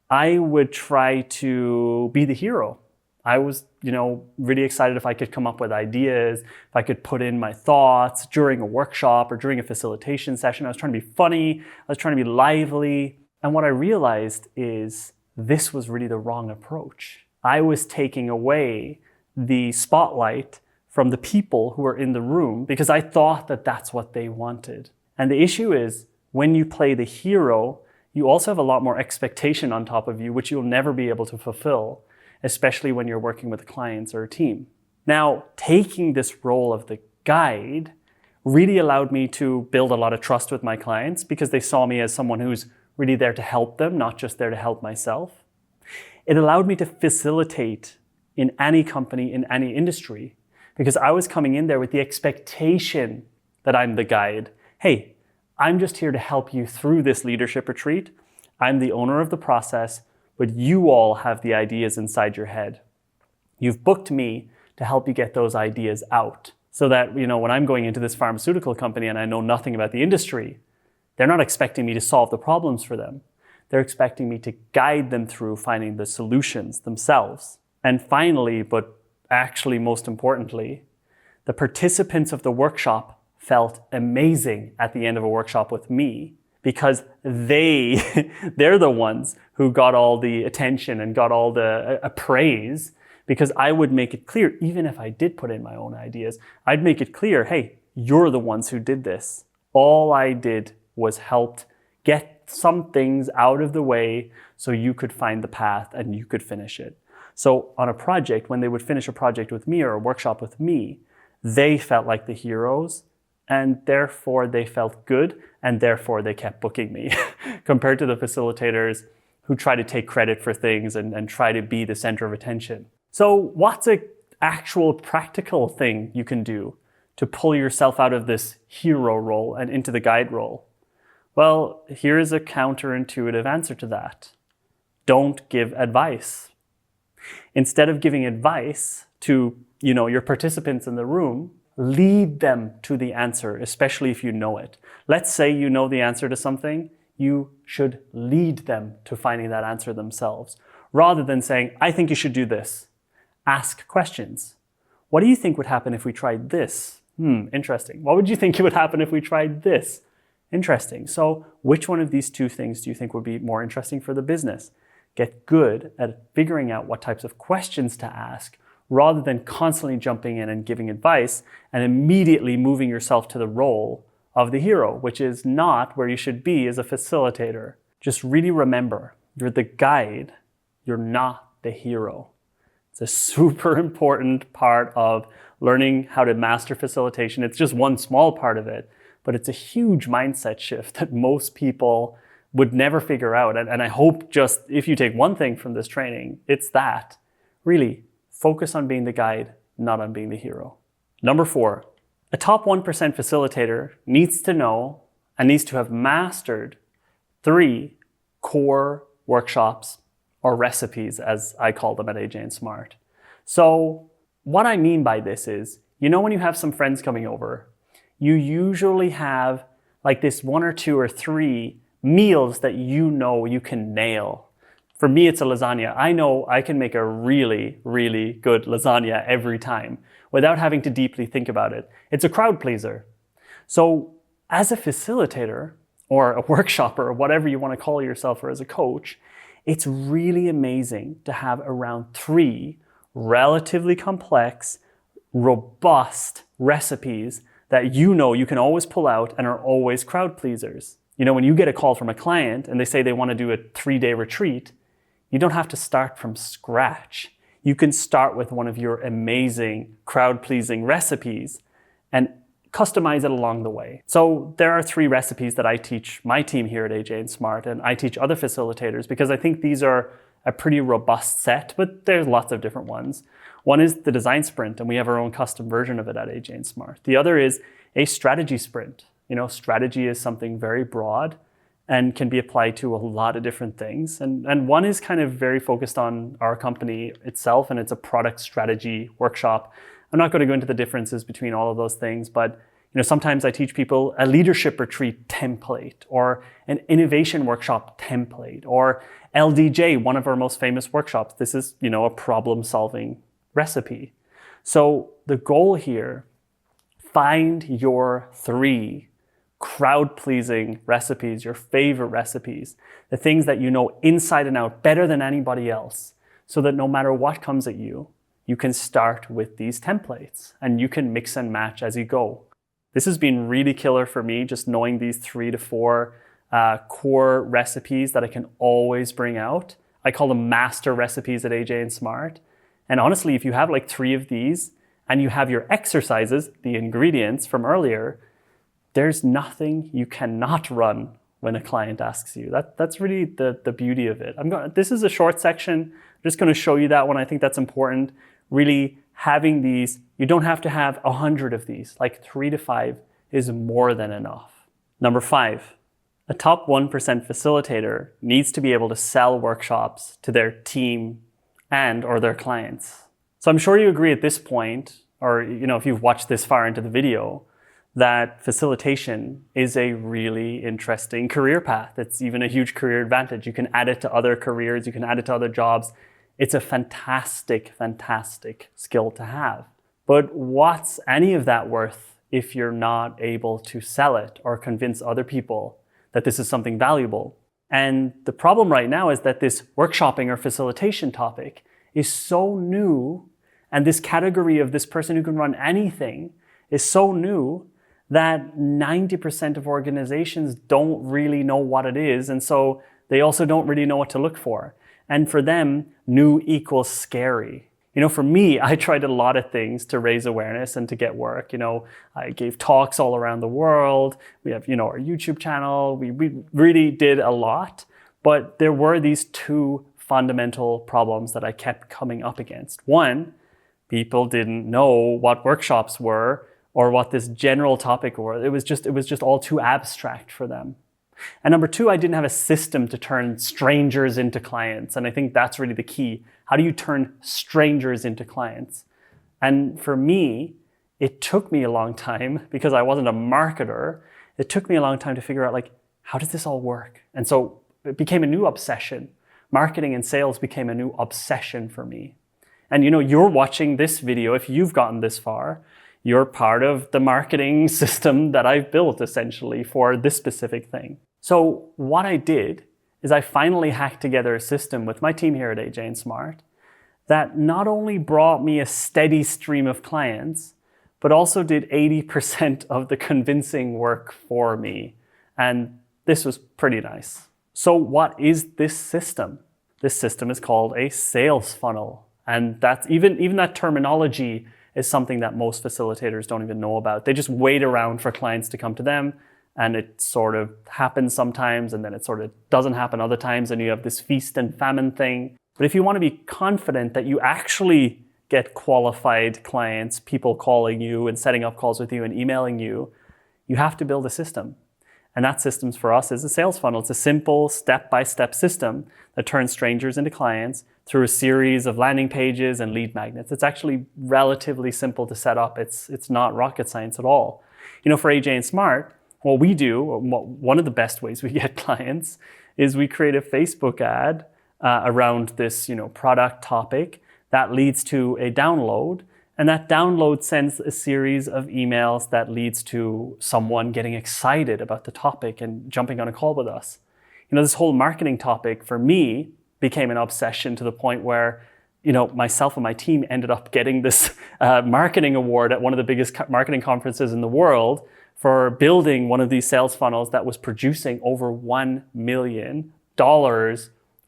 I would try to be the hero. I was, really excited if I could come up with ideas, if I could put in my thoughts during a workshop or during a facilitation session. I was trying to be funny. I was trying to be lively. And what I realized is this was really the wrong approach. I was taking away the spotlight from the people who were in the room because I thought that that's what they wanted. And the issue is, when you play the hero, you also have a lot more expectation on top of you, which you'll never be able to fulfill, especially when you're working with clients or a team. Now, taking this role of the guide really allowed me to build a lot of trust with my clients because they saw me as someone who's really there to help them, not just there to help myself. It allowed me to facilitate in any company, in any industry, because I was coming in there with the expectation that I'm the guide. Hey, I'm just here to help you through this leadership retreat. I'm the owner of the process, but you all have the ideas inside your head. You've booked me to help you get those ideas out so that, when I'm going into this pharmaceutical company and I know nothing about the industry, they're not expecting me to solve the problems for them. They're expecting me to guide them through finding the solutions themselves. And finally, but actually most importantly, the participants of the workshop felt amazing at the end of a workshop with me because they're the ones who got all the attention and got all the praise, because I would make it clear, even if I did put in my own ideas, I'd make it clear, hey, you're the ones who did this. All I did was helped get some things out of the way so you could find the path and you could finish it. So on a project, when they would finish a project with me or a workshop with me, they felt like the heroes, and therefore they felt good, and therefore they kept booking me compared to the facilitators who try to take credit for things and try to be the center of attention. So what's an actual practical thing you can do to pull yourself out of this hero role and into the guide role? Well, here is a counterintuitive answer to that. Don't give advice. Instead of giving advice to, your participants in the room, lead them to the answer, especially if you know it. Let's say you know the answer to something, you should lead them to finding that answer themselves. Rather than saying, I think you should do this. Ask questions. What do you think would happen if we tried this? Interesting. What would you think would happen if we tried this? Interesting. So which one of these two things do you think would be more interesting for the business? Get good at figuring out what types of questions to ask rather than constantly jumping in and giving advice and immediately moving yourself to the role of the hero, which is not where you should be as a facilitator. Just really remember, you're the guide, you're not the hero. It's a super important part of learning how to master facilitation. It's just one small part of it, but it's a huge mindset shift that most people would never figure out. And I hope just if you take one thing from this training, it's that. Really, focus on being the guide, not on being the hero. Number 4, a top 1% facilitator needs to know and needs to have mastered 3 core workshops or recipes, as I call them at AJ&Smart. So what I mean by this is, when you have some friends coming over, you usually have like this 1 or 2 or 3 meals that you can nail. For me, it's a lasagna. I know I can make a really, really good lasagna every time without having to deeply think about it. It's a crowd pleaser. So as a facilitator or a workshopper or whatever you want to call yourself, or as a coach, it's really amazing to have around 3 relatively complex, robust recipes that you can always pull out and are always crowd pleasers. When you get a call from a client and they say they want to do a 3-day retreat, you don't have to start from scratch. You can start with one of your amazing crowd-pleasing recipes and customize it along the way. So there are 3 recipes that I teach my team here at AJ&Smart, and I teach other facilitators because I think these are a pretty robust set, but there's lots of different ones. One is the design sprint, and we have our own custom version of it at AJ&Smart. The other is a strategy sprint. Strategy is something very broad and can be applied to a lot of different things. And one is kind of very focused on our company itself, and it's a product strategy workshop. I'm not going to go into the differences between all of those things, but sometimes I teach people a leadership retreat template or an innovation workshop template or LDJ, one of our most famous workshops. This is, a problem-solving recipe. So the goal here, find your 3 crowd-pleasing recipes, your favorite recipes, the things that you know inside and out better than anybody else, so that no matter what comes at you, you can start with these templates and you can mix and match as you go. This has been really killer for me, just knowing these 3 to 4 core recipes that I can always bring out. I call them master recipes at AJ&Smart. And honestly, if you have like 3 of these and you have your exercises, the ingredients from earlier, there's nothing you cannot run when a client asks you. That's really the beauty of it. This is a short section. I'm just going to show you that one. I think that's important. really having these, you don't have to have 100 of these, like 3 to 5 is more than enough. Number 5, a top 1% facilitator needs to be able to sell workshops to their team and or their clients. So I'm sure you agree at this point, or if you've watched this far into the video, that facilitation is a really interesting career path. It's even a huge career advantage. You can add it to other careers, you can add it to other jobs. It's a fantastic, fantastic skill to have. But what's any of that worth if you're not able to sell it or convince other people that this is something valuable? And the problem right now is that this workshopping or facilitation topic is so new, and this category of this person who can run anything is so new that 90% of organizations don't really know what it is, and so they also don't really know what to look for. And for them, new equals scary. For me, I tried a lot of things to raise awareness and to get work. I gave talks all around the world. We have, our YouTube channel. We really did a lot, but there were these 2 fundamental problems that I kept coming up against. One, people didn't know what workshops were or what this general topic was. It was just all too abstract for them. And number 2, I didn't have a system to turn strangers into clients. And I think that's really the key. How do you turn strangers into clients? And for me, it took me a long time, because I wasn't a marketer, it took me a long time to figure out, how does this all work? And so it became a new obsession. Marketing and sales became a new obsession for me. And you're watching this video, if you've gotten this far, you're part of the marketing system that I've built essentially for this specific thing. So what I did is I finally hacked together a system with my team here at AJ&Smart that not only brought me a steady stream of clients, but also did 80% of the convincing work for me. And this was pretty nice. So what is this system? This system is called a sales funnel. And that's even that terminology is something that most facilitators don't even know about. They just wait around for clients to come to them, and it sort of happens sometimes, and then it sort of doesn't happen other times, and you have this feast and famine thing. But if you want to be confident that you actually get qualified clients, people calling you and setting up calls with you and emailing you, you have to build a system. And that system for us is a sales funnel. It's a simple step-by-step system that turns strangers into clients through a series of landing pages and lead magnets. It's actually relatively simple to set up. It's not rocket science at all. For AJ&Smart, what we do, one of the best ways we get clients, is we create a Facebook ad around this product topic that leads to a download. And that download sends a series of emails that leads to someone getting excited about the topic and jumping on a call with us. This whole marketing topic for me became an obsession to the point where, myself and my team ended up getting this marketing award at one of the biggest marketing conferences in the world for building one of these sales funnels that was producing over $1 million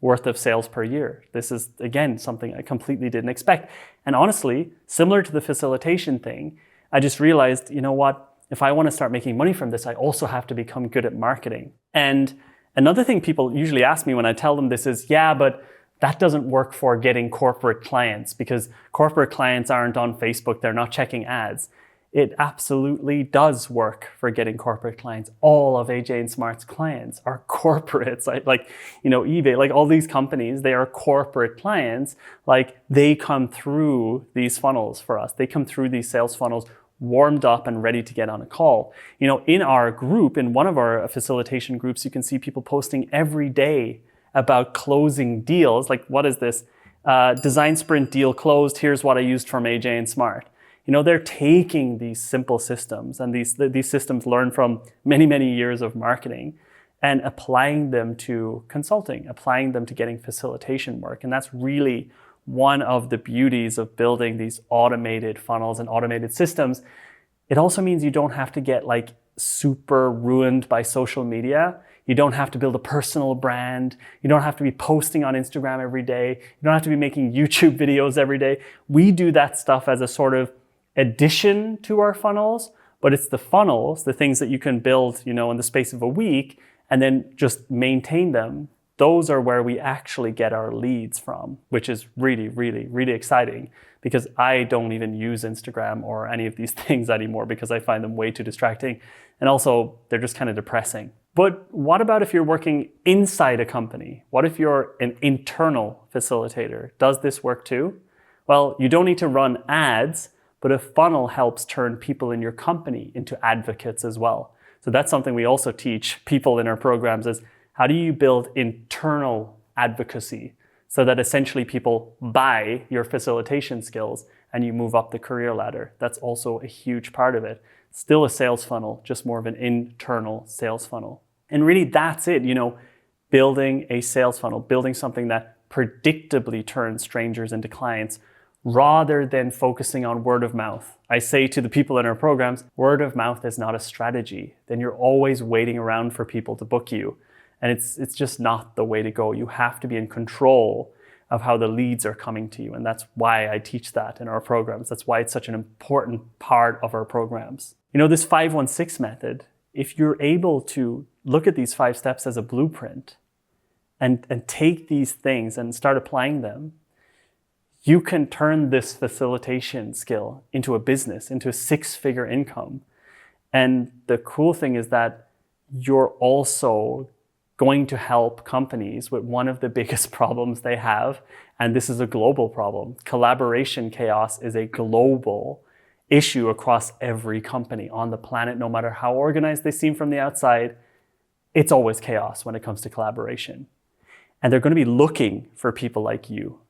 worth of sales per year. This is, again, something I completely didn't expect. And honestly, similar to the facilitation thing, I just realized, if I want to start making money from this, I also have to become good at marketing. And another thing people usually ask me when I tell them this is, yeah, but that doesn't work for getting corporate clients, because corporate clients aren't on Facebook, they're not checking ads. It absolutely does work for getting corporate clients. All of AJ&Smart's clients are corporates, like eBay, like all these companies, they are corporate clients. Like they come through these funnels for us. They come through these sales funnels warmed up and ready to get on a call. In our group, in one of our facilitation groups, you can see people posting every day about closing deals. Like, what is this? Design sprint deal closed. Here's what I used from AJ&Smart. They're taking these simple systems, and these systems learned from many, many years of marketing, and applying them to consulting, applying them to getting facilitation work. And that's really one of the beauties of building these automated funnels and automated systems. It also means you don't have to get super ruined by social media. You don't have to build a personal brand. You don't have to be posting on Instagram every day. You don't have to be making YouTube videos every day. We do that stuff as a sort of addition to our funnels, but it's the funnels, the things that you can build, in the space of a week, and then just maintain them those are where we actually get our leads from, which is really, really, really exciting, because I don't even use Instagram or any of these things anymore because I find them way too distracting. And also they're just kind of depressing. But what about if you're working inside a company? What if you're an internal facilitator? Does this work too? Well, you don't need to run ads, but a funnel helps turn people in your company into advocates as well. So that's something we also teach people in our programs, is how do you build internal advocacy so that essentially people buy your facilitation skills and you move up the career ladder. That's also a huge part of it. Still a sales funnel, just more of an internal sales funnel. And really that's it, building a sales funnel, building something that predictably turns strangers into clients rather than focusing on word of mouth. I say to the people in our programs, word of mouth is not a strategy. Then you're always waiting around for people to book you. And it's just not the way to go. You have to be in control of how the leads are coming to you. And that's why I teach that in our programs. That's why it's such an important part of our programs. This 5-1-6 method, if you're able to look at these 5 steps as a blueprint and take these things and start applying them, you can turn this facilitation skill into a business, into a 6-figure income. And the cool thing is that you're also going to help companies with one of the biggest problems they have. And this is a global problem. Collaboration chaos is a global issue across every company on the planet. No matter how organized they seem from the outside, it's always chaos when it comes to collaboration. And they're going to be looking for people like you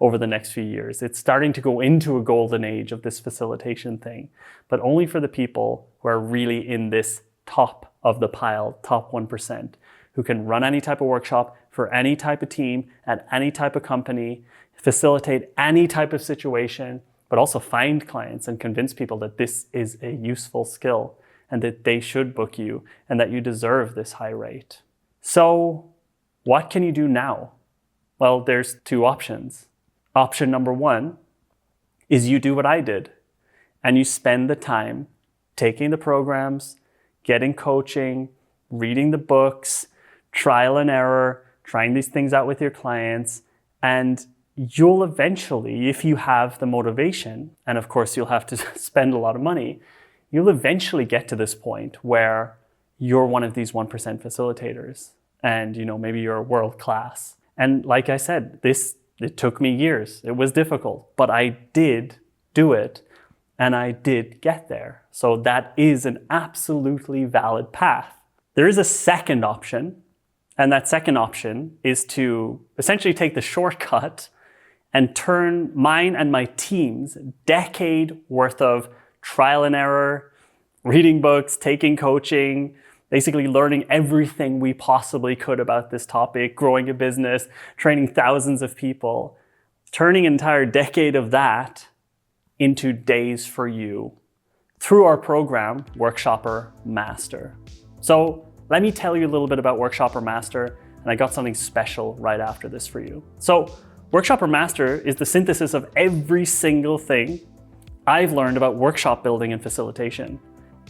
over the next few years. It's starting to go into a golden age of this facilitation thing, but only for the people who are really in this top of the pile, top 1%, who can run any type of workshop for any type of team at any type of company, facilitate any type of situation, but also find clients and convince people that this is a useful skill and that they should book you and that you deserve this high rate. So what can you do now? Well, there's 2 options. Option number 1 is you do what I did and you spend the time taking the programs, getting coaching, reading the books, trial and error, trying these things out with your clients, and you'll eventually, if you have the motivation, and of course you'll have to spend a lot of money, you'll eventually get to this point where you're one of these 1% facilitators. And maybe you're world class. And like I said, it took me years. It was difficult, but I did do it and I did get there. So that is an absolutely valid path. There is a second option, and that second option is to essentially take the shortcut and turn mine and my team's decade worth of trial and error, reading books, taking coaching, basically learning everything we possibly could about this topic, growing a business, training thousands of people, turning an entire decade of that into days for you through our program, Workshopper Master. So let me tell you a little bit about Workshopper Master, and I got something special right after this for you. So Workshopper Master is the synthesis of every single thing I've learned about workshop building and facilitation.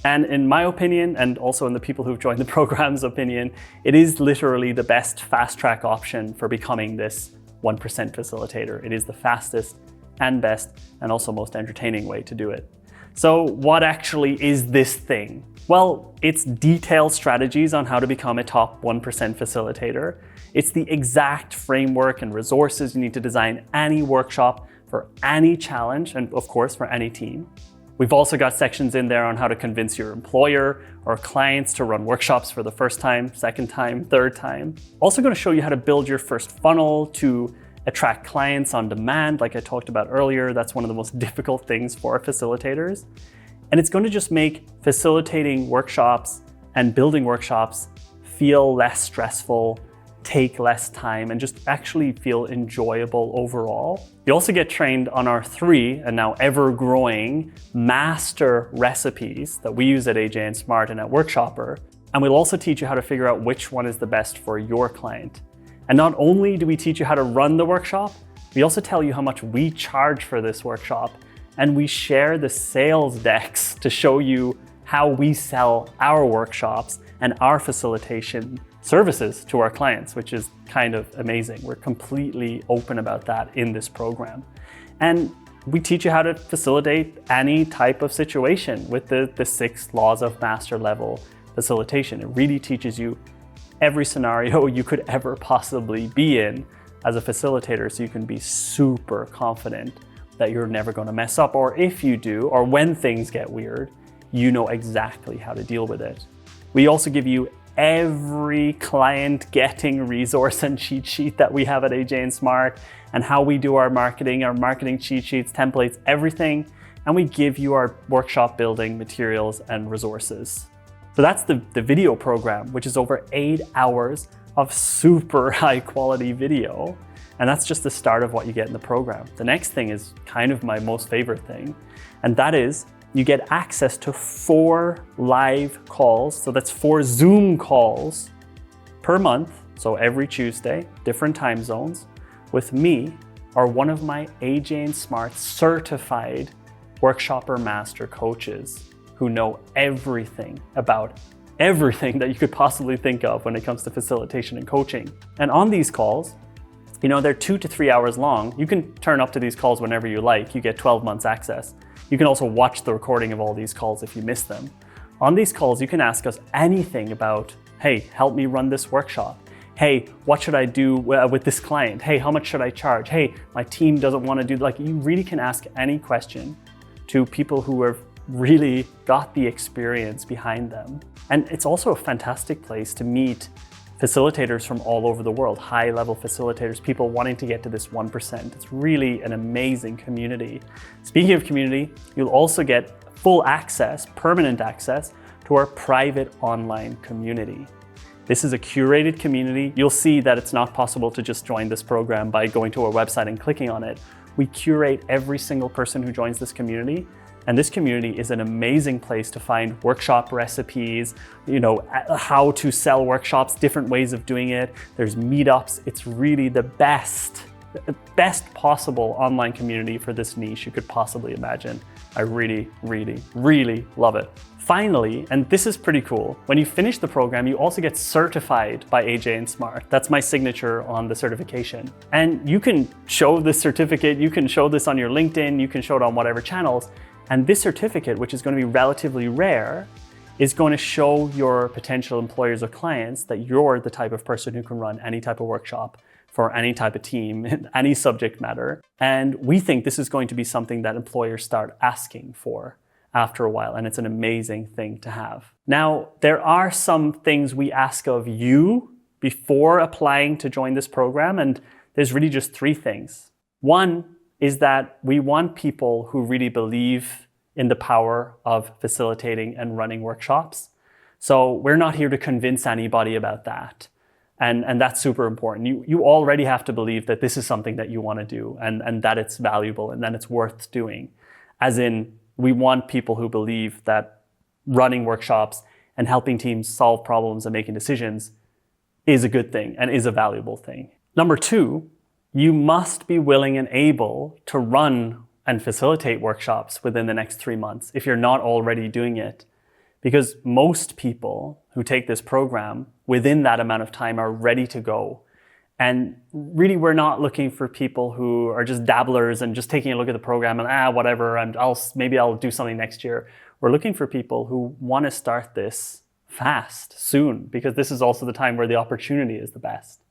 And in my opinion, and also in the people who've joined the program's opinion, it is literally the best fast track option for becoming this 1% facilitator. It is the fastest and best and also most entertaining way to do it. So what actually is this thing? Well, it's detailed strategies on how to become a top 1% facilitator. It's the exact framework and resources you need to design any workshop for any challenge and of course for any team. We've also got sections in there on how to convince your employer or clients to run workshops for the first time, second time, third time. Also going to show you how to build your first funnel to attract clients on demand, like I talked about earlier. That's one of the most difficult things for facilitators. And it's going to just make facilitating workshops and building workshops feel less stressful, take less time, and just actually feel enjoyable overall. You also get trained on our 3 and now ever-growing master recipes that we use at AJ&Smart and at Workshopper. And we'll also teach you how to figure out which one is the best for your client. And not only do we teach you how to run the workshop, we also tell you how much we charge for this workshop. And we share the sales decks to show you how we sell our workshops and our facilitation services to our clients, which is kind of amazing. We're completely open about that in this program. And we teach you how to facilitate any type of situation with the 6 laws of master level facilitation. It really teaches you every scenario you could ever possibly be in as a facilitator, so you can be super confident that you're never going to mess up, or if you do, or when things get weird, you know exactly how to deal with it. We also give you every client getting resource and cheat sheet that we have at AJ&Smart, and how we do our marketing cheat sheets, templates, everything. And we give you our workshop building materials and resources. So that's the video program, which is over 8 hours of super high quality video. And that's just the start of what you get in the program. The next thing is kind of my most favorite thing. And that is you get access to 4 live calls. So that's 4 Zoom calls per month. So every Tuesday, different time zones, with me or one of my AJ&Smart certified workshopper master coaches who know everything about everything that you could possibly think of when it comes to facilitation and coaching. And on these calls, you know, they're 2 to 3 hours long. You can turn up to these calls whenever you like. You get 12 months access. You can also watch the recording of all these calls if you miss them. On these calls, you can ask us anything about, hey, help me run this workshop. Hey, what should I do with this client? Hey, how much should I charge? Hey, my team doesn't want to do, like, you really can ask any question to people who have really got the experience behind them. And it's also a fantastic place to meet facilitators from all over the world, high-level facilitators, people wanting to get to this 1%. It's really an amazing community. Speaking of community, you'll also get full access, permanent access, to our private online community. This is a curated community. You'll see that it's not possible to just join this program by going to our website and clicking on it. We curate every single person who joins this community. And this community is an amazing place to find workshop recipes, you know, how to sell workshops, different ways of doing it. There's meetups. It's really the best possible online community for this niche you could possibly imagine. I really, really, really love it. Finally, and this is pretty cool, when you finish the program, you also get certified by AJ&Smart. That's my signature on the certification. And you can show this certificate, you can show this on your LinkedIn, you can show it on whatever channels. And this certificate, which is going to be relatively rare, is going to show your potential employers or clients that you're the type of person who can run any type of workshop for any type of team, in any subject matter. And we think this is going to be something that employers start asking for after a while, and it's an amazing thing to have. Now, there are some things we ask of you before applying to join this program, and there's really just 3 things. One is that we want people who really believe in the power of facilitating and running workshops. So we're not here to convince anybody about that. And that's super important. You already have to believe that this is something that you want to do and that it's valuable and that it's worth doing. As in, we want people who believe that running workshops and helping teams solve problems and making decisions is a good thing and is a valuable thing. Number 2, you must be willing and able to run and facilitate workshops within the next 3 months if you're not already doing it. Because most people who take this program within that amount of time are ready to go. And really, we're not looking for people who are just dabblers and just taking a look at the program and whatever, and maybe I'll do something next year. We're looking for people who want to start this fast, soon, because this is also the time where the opportunity is the best.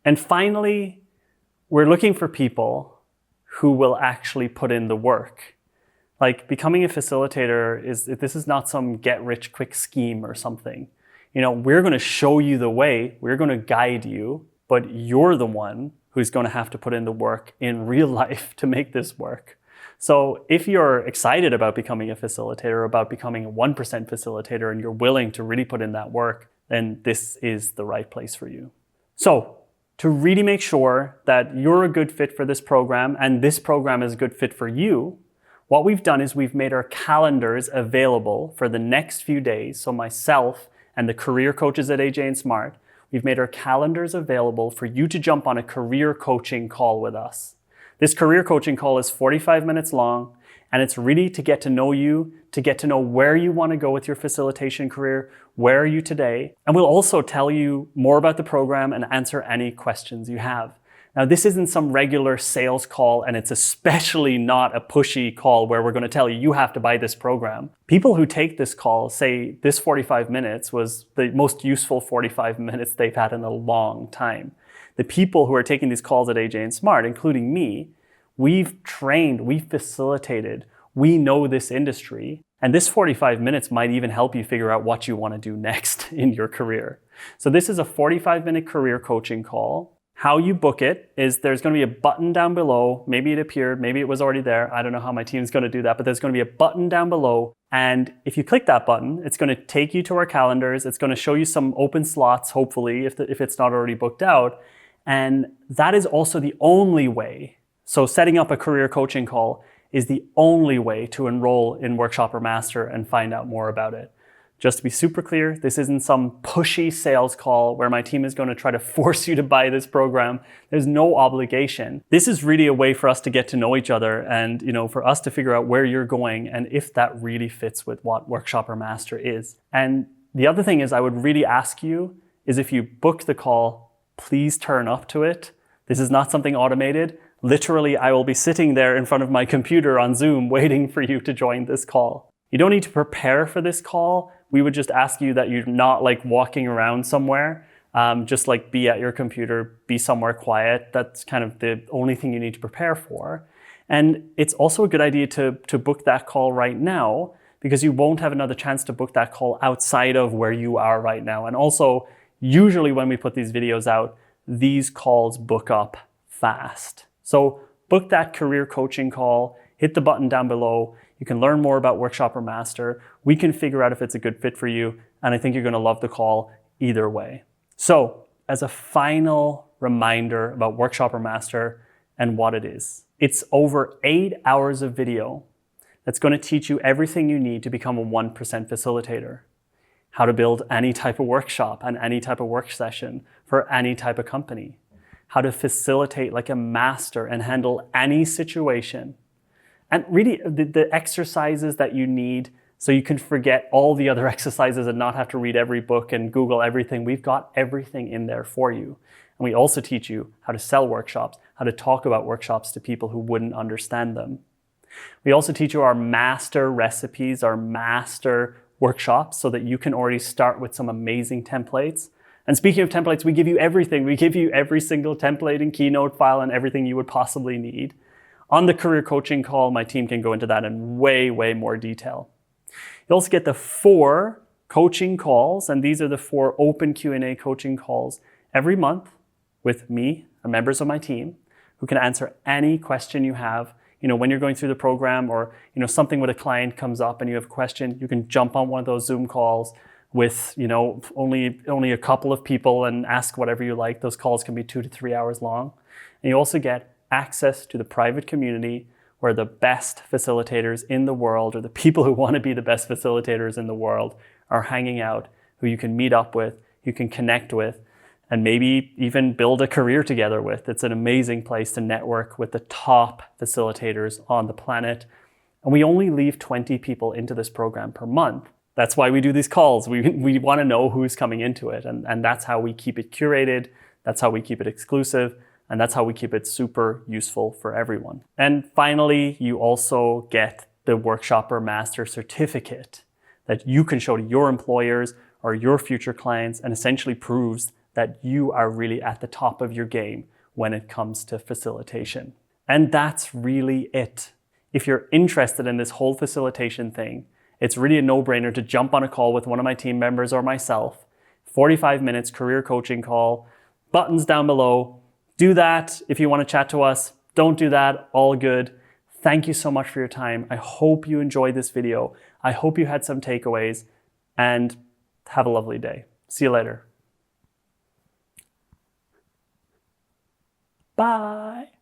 And finally, we're looking for people who will actually put in the work. Like, becoming a facilitator this is not some get-rich-quick scheme or something. You know, we're going to show you the way, we're going to guide you, but you're the one who's going to have to put in the work in real life to make this work. So if you're excited about becoming a facilitator, about becoming a 1% facilitator, and you're willing to really put in that work, then this is the right place for you. So to really make sure that you're a good fit for this program and this program is a good fit for you, what we've done is we've made our calendars available for the next few days. So myself and the career coaches at AJ&Smart, we've made our calendars available for you to jump on a career coaching call with us. This career coaching call is 45 minutes long, And it's really to get to know you, to get to know where you want to go with your facilitation career, where are you today? And we'll also tell you more about the program and answer any questions you have. Now, this isn't some regular sales call, and it's especially not a pushy call where we're going to tell you, you have to buy this program. People who take this call say this 45 minutes was the most useful 45 minutes they've had in a long time. The people who are taking these calls at AJ&Smart, including me, we've trained, we've facilitated, we know this industry. And this 45 minutes might even help you figure out what you want to do next in your career. So this is a 45-minute career coaching call. How you book it is there's going to be a button down below. Maybe it appeared, maybe it was already there. I don't know how my team's going to do that, but there's going to be a button down below. And if you click that button, it's going to take you to our calendars. It's going to show you some open slots, hopefully, if it's not already booked out. And that is also the only way. So setting up a career coaching call is the only way to enroll in Workshop or Master and find out more about it. Just to be super clear, this isn't some pushy sales call where my team is going to try to force you to buy this program. There's no obligation. This is really a way for us to get to know each other and, for us to figure out where you're going and if that really fits with what Workshop or Master is. And the other thing is I would really ask you is if you book the call, please turn up to it. This is not something automated. Literally, I will be sitting there in front of my computer on Zoom waiting for you to join this call. You don't need to prepare for this call. We would just ask you that you're not walking around somewhere. Just be at your computer, be somewhere quiet. That's kind of the only thing you need to prepare for. And it's also a good idea to book that call right now because you won't have another chance to book that call outside of where you are right now. And also, usually when we put these videos out, these calls book up fast. So book that career coaching call, hit the button down below. You can learn more about Workshop or Master. We can figure out if it's a good fit for you. And I think you're going to love the call either way. So as a final reminder about Workshop or Master and what it is, it's over 8 hours of video that's going to teach you everything you need to become a 1% facilitator. How to build any type of workshop and any type of work session for any type of company. How to facilitate like a master and handle any situation. And really, the exercises that you need so you can forget all the other exercises and not have to read every book and Google everything. We've got everything in there for you. And we also teach you how to sell workshops, how to talk about workshops to people who wouldn't understand them. We also teach you our master recipes, our master workshops, so that you can already start with some amazing templates. And speaking of templates, we give you everything. We give you every single template and keynote file and everything you would possibly need. On the career coaching call, my team can go into that in way, way more detail. You also get the 4 coaching calls, and these are the 4 open Q&A coaching calls every month with me and members of my team who can answer any question you have. When you're going through the program or, something with a client comes up and you have a question, you can jump on one of those Zoom calls with, only a couple of people and ask whatever you like. Those calls can be 2 to 3 hours long. And you also get access to the private community where the best facilitators in the world, or the people who want to be the best facilitators in the world, are hanging out, who you can meet up with, you can connect with, and maybe even build a career together with. It's an amazing place to network with the top facilitators on the planet. And we only leave 20 people into this program per month. That's why we do these calls. We want to know who's coming into it. And that's how we keep it curated. That's how we keep it exclusive. And that's how we keep it super useful for everyone. And finally, you also get the Workshop or Master certificate that you can show to your employers or your future clients, and essentially proves that you are really at the top of your game when it comes to facilitation. And that's really it. If you're interested in this whole facilitation thing, it's really a no-brainer to jump on a call with one of my team members or myself. 45 minutes career coaching call, buttons down below. Do that if you want to chat to us. Don't do that, all good. Thank you so much for your time. I hope you enjoyed this video. I hope you had some takeaways, and have a lovely day. See you later. Bye.